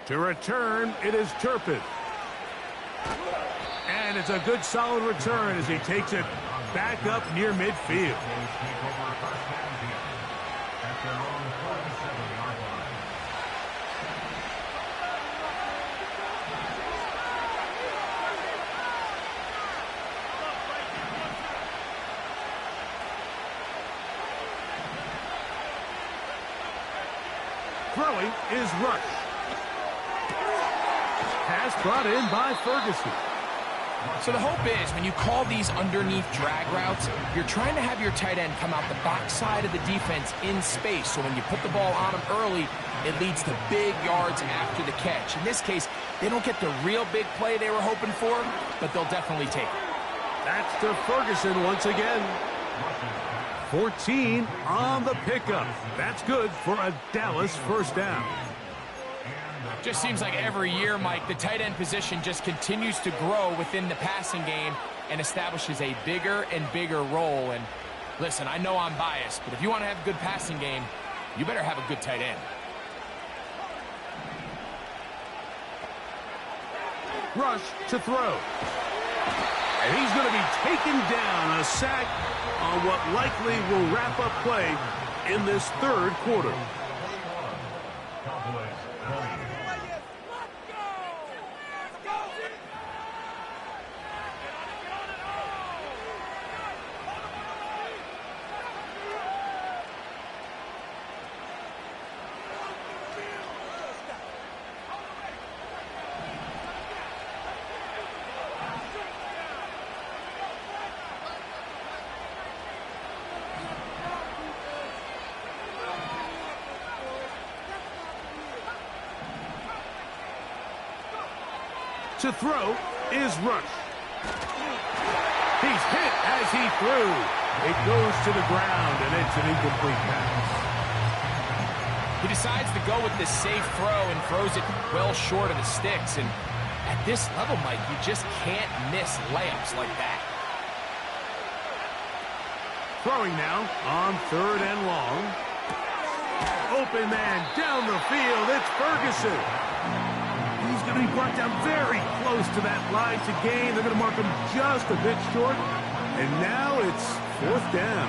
To return, it is Turpin. And it's a good solid return as he takes it back up near midfield. Throwing is Rush. Pass brought in by Ferguson. So the hope is, when you call these underneath drag routes, you're trying to have your tight end come out the backside of the defense in space. So when you put the ball on him early, it leads to big yards after the catch. In this case, they don't get the real big play they were hoping for, but they'll definitely take it. That's to Ferguson once again. 14 on the pickup. That's good for a Dallas 1st down. Just seems like every year, Mike, the tight end position just continues to grow within the passing game and establishes a bigger and bigger role. And listen, I know I'm biased, but if you want to have a good passing game, you better have a good tight end. Rush to throw. And he's going to be taken down, a sack on what likely will wrap up play in this 3rd quarter. To throw is Rush. He's hit as he threw. It goes to the ground, and it's an incomplete pass. He decides to go with the safe throw and throws it well short of the sticks. And at this level, Mike, you just can't miss layups like that. Throwing now on 3rd and long. Open man down the field. It's Ferguson. He's going to be brought down very close to that line to gain. They're going to mark him just a bit short. And now it's 4th down.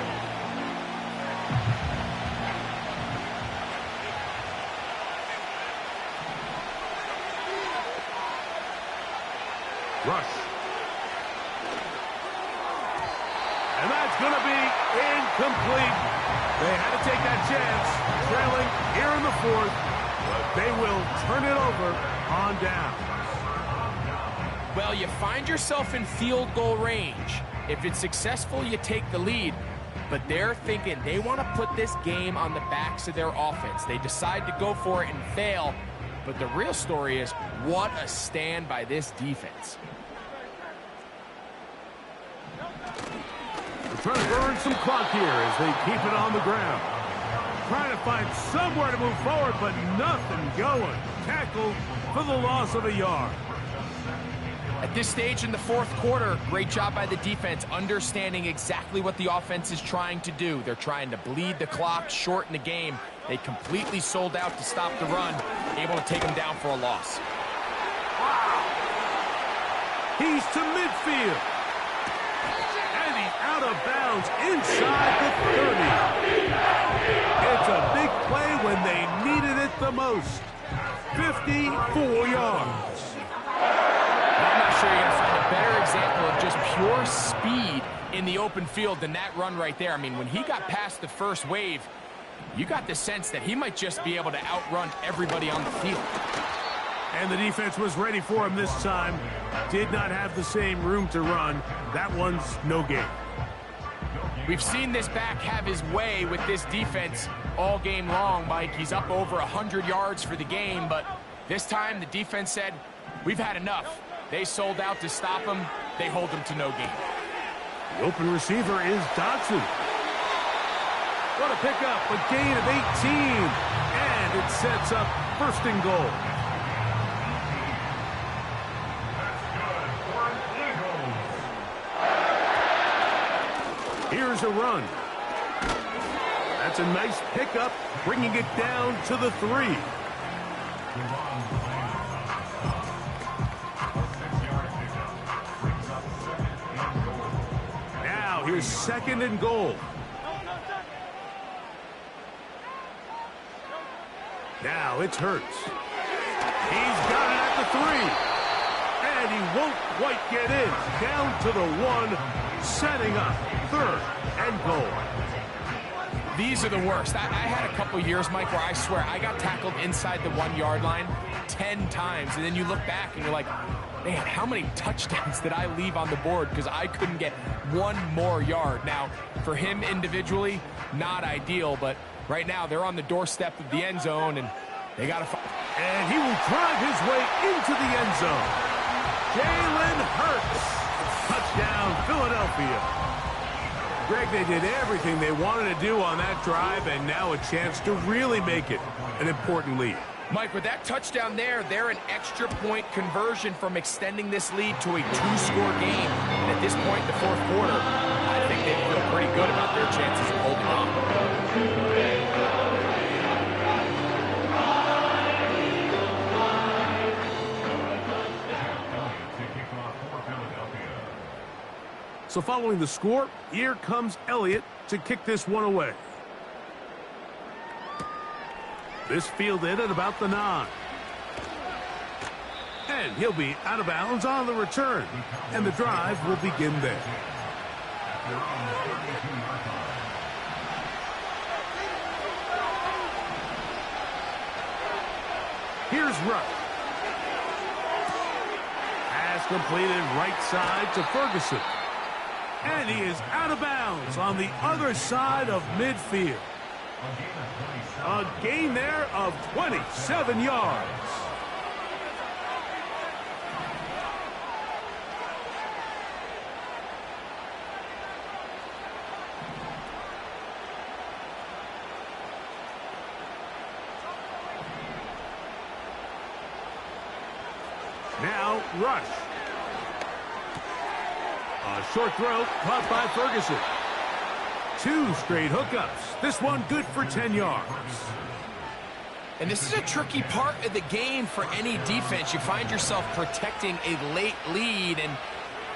Rush. And that's going to be incomplete. They had to take that chance, trailing here in the 4th. But they will turn it over on down. Well, you find yourself in field goal range. If it's successful, you take the lead. But they're thinking they want to put this game on the backs of their offense. They decide to go for it and fail. But the real story is, what a stand by this defense. They're trying to burn some clock here as they keep it on the ground. Trying to find somewhere to move forward, but nothing going. Tackled for the loss of a yard. At this stage in the 4th quarter, great job by the defense, understanding exactly what the offense is trying to do. They're trying to bleed the clock, shorten the game. They completely sold out to stop the run, able to take them down for a loss. He's to midfield. And he's out of bounds inside the 30. It's a big play when they needed it the most. 54 yards. I'm not sure you're going to find a better example of just pure speed in the open field than that run right there. I mean, when he got past the first wave, you got the sense that he might just be able to outrun everybody on the field. And the defense was ready for him this time. Did not have the same room to run. That one's no gain. We've seen this back have his way with this defense all game long, Mike. He's up over 100 yards for the game, but this time the defense said, we've had enough. They sold out to stop him. They hold him to no gain. The open receiver is Dodson. What a pickup, a gain of 18, and it sets up first and goal. Here's a run. That's a nice pickup, bringing it down to the 3. Now here's second and goal. Now it's Hurts. He's got it at the 3. And he won't quite get in. Down to the 1, setting up third and goal. These are the worst. I had a couple years, Mike, where I swear I got tackled inside the 1-yard line 10 times. And then you look back and you're like, man, how many touchdowns did I leave on the board because I couldn't get one more yard? Now, for him individually, not ideal, but right now they're on the doorstep of the end zone, and they got to find. And he will drive his way into the end zone. Jalen Hurts. Touchdown, Philadelphia. Greg, they did everything they wanted to do on that drive, and now a chance to really make it an important lead. Mike, with that touchdown there, they're an extra point conversion from extending this lead to a 2-score game. And at this point in the fourth quarter, I think they feel pretty good about their chances of holding on. So following the score, here comes Elliott to kick this one away. This fielded at about the 9. And he'll be out of bounds on the return. And the drive will begin there. Here's Rush. Pass completed right side to Ferguson. And he is out of bounds on the other side of midfield. A gain there of 27 yards. Now Rush. A short throw caught by Ferguson. 2 straight hookups. This one good for 10 yards. And this is a tricky part of the game for any defense. You find yourself protecting a late lead, and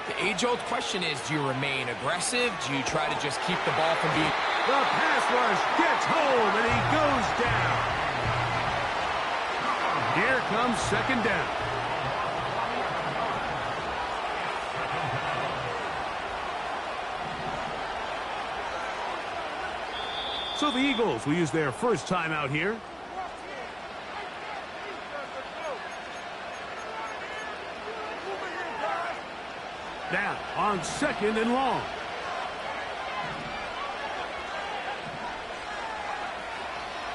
the age-old question is, do you remain aggressive? Do you try to just keep the ball from being... The pass rush gets home, and he goes down. Here comes second down. So the Eagles will use their first time out here. Now on second and long.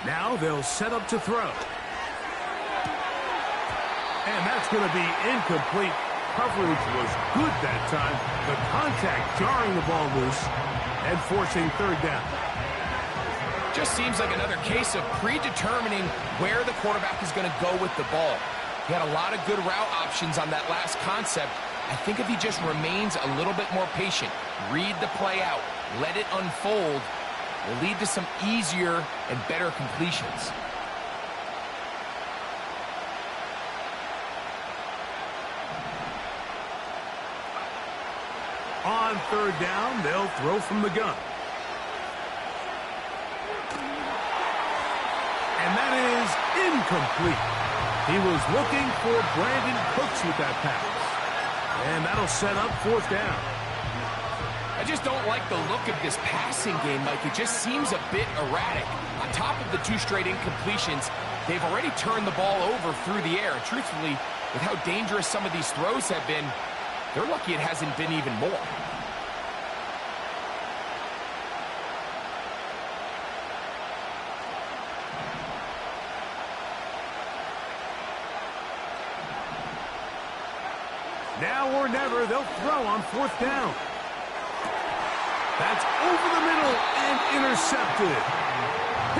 Now they'll set up to throw. And that's going to be incomplete. Coverage was good that time. The contact jarring the ball loose and forcing third down. Just seems like another case of predetermining where the quarterback is going to go with the ball. He had a lot of good route options on that last concept. I think if he just remains a little bit more patient, read the play out, let it unfold, will lead to some easier and better completions. On third down, they'll throw from the gun. And that is incomplete. He was looking for Brandon Cooks with that pass. And that'll set up fourth down. I just don't like the look of this passing game, Mike. It just seems a bit erratic. On top of the 2 straight incompletions, they've already turned the ball over through the air. And truthfully, with how dangerous some of these throws have been, they're lucky it hasn't been even more. Now or never, they'll throw on 4th down. That's over the middle and intercepted.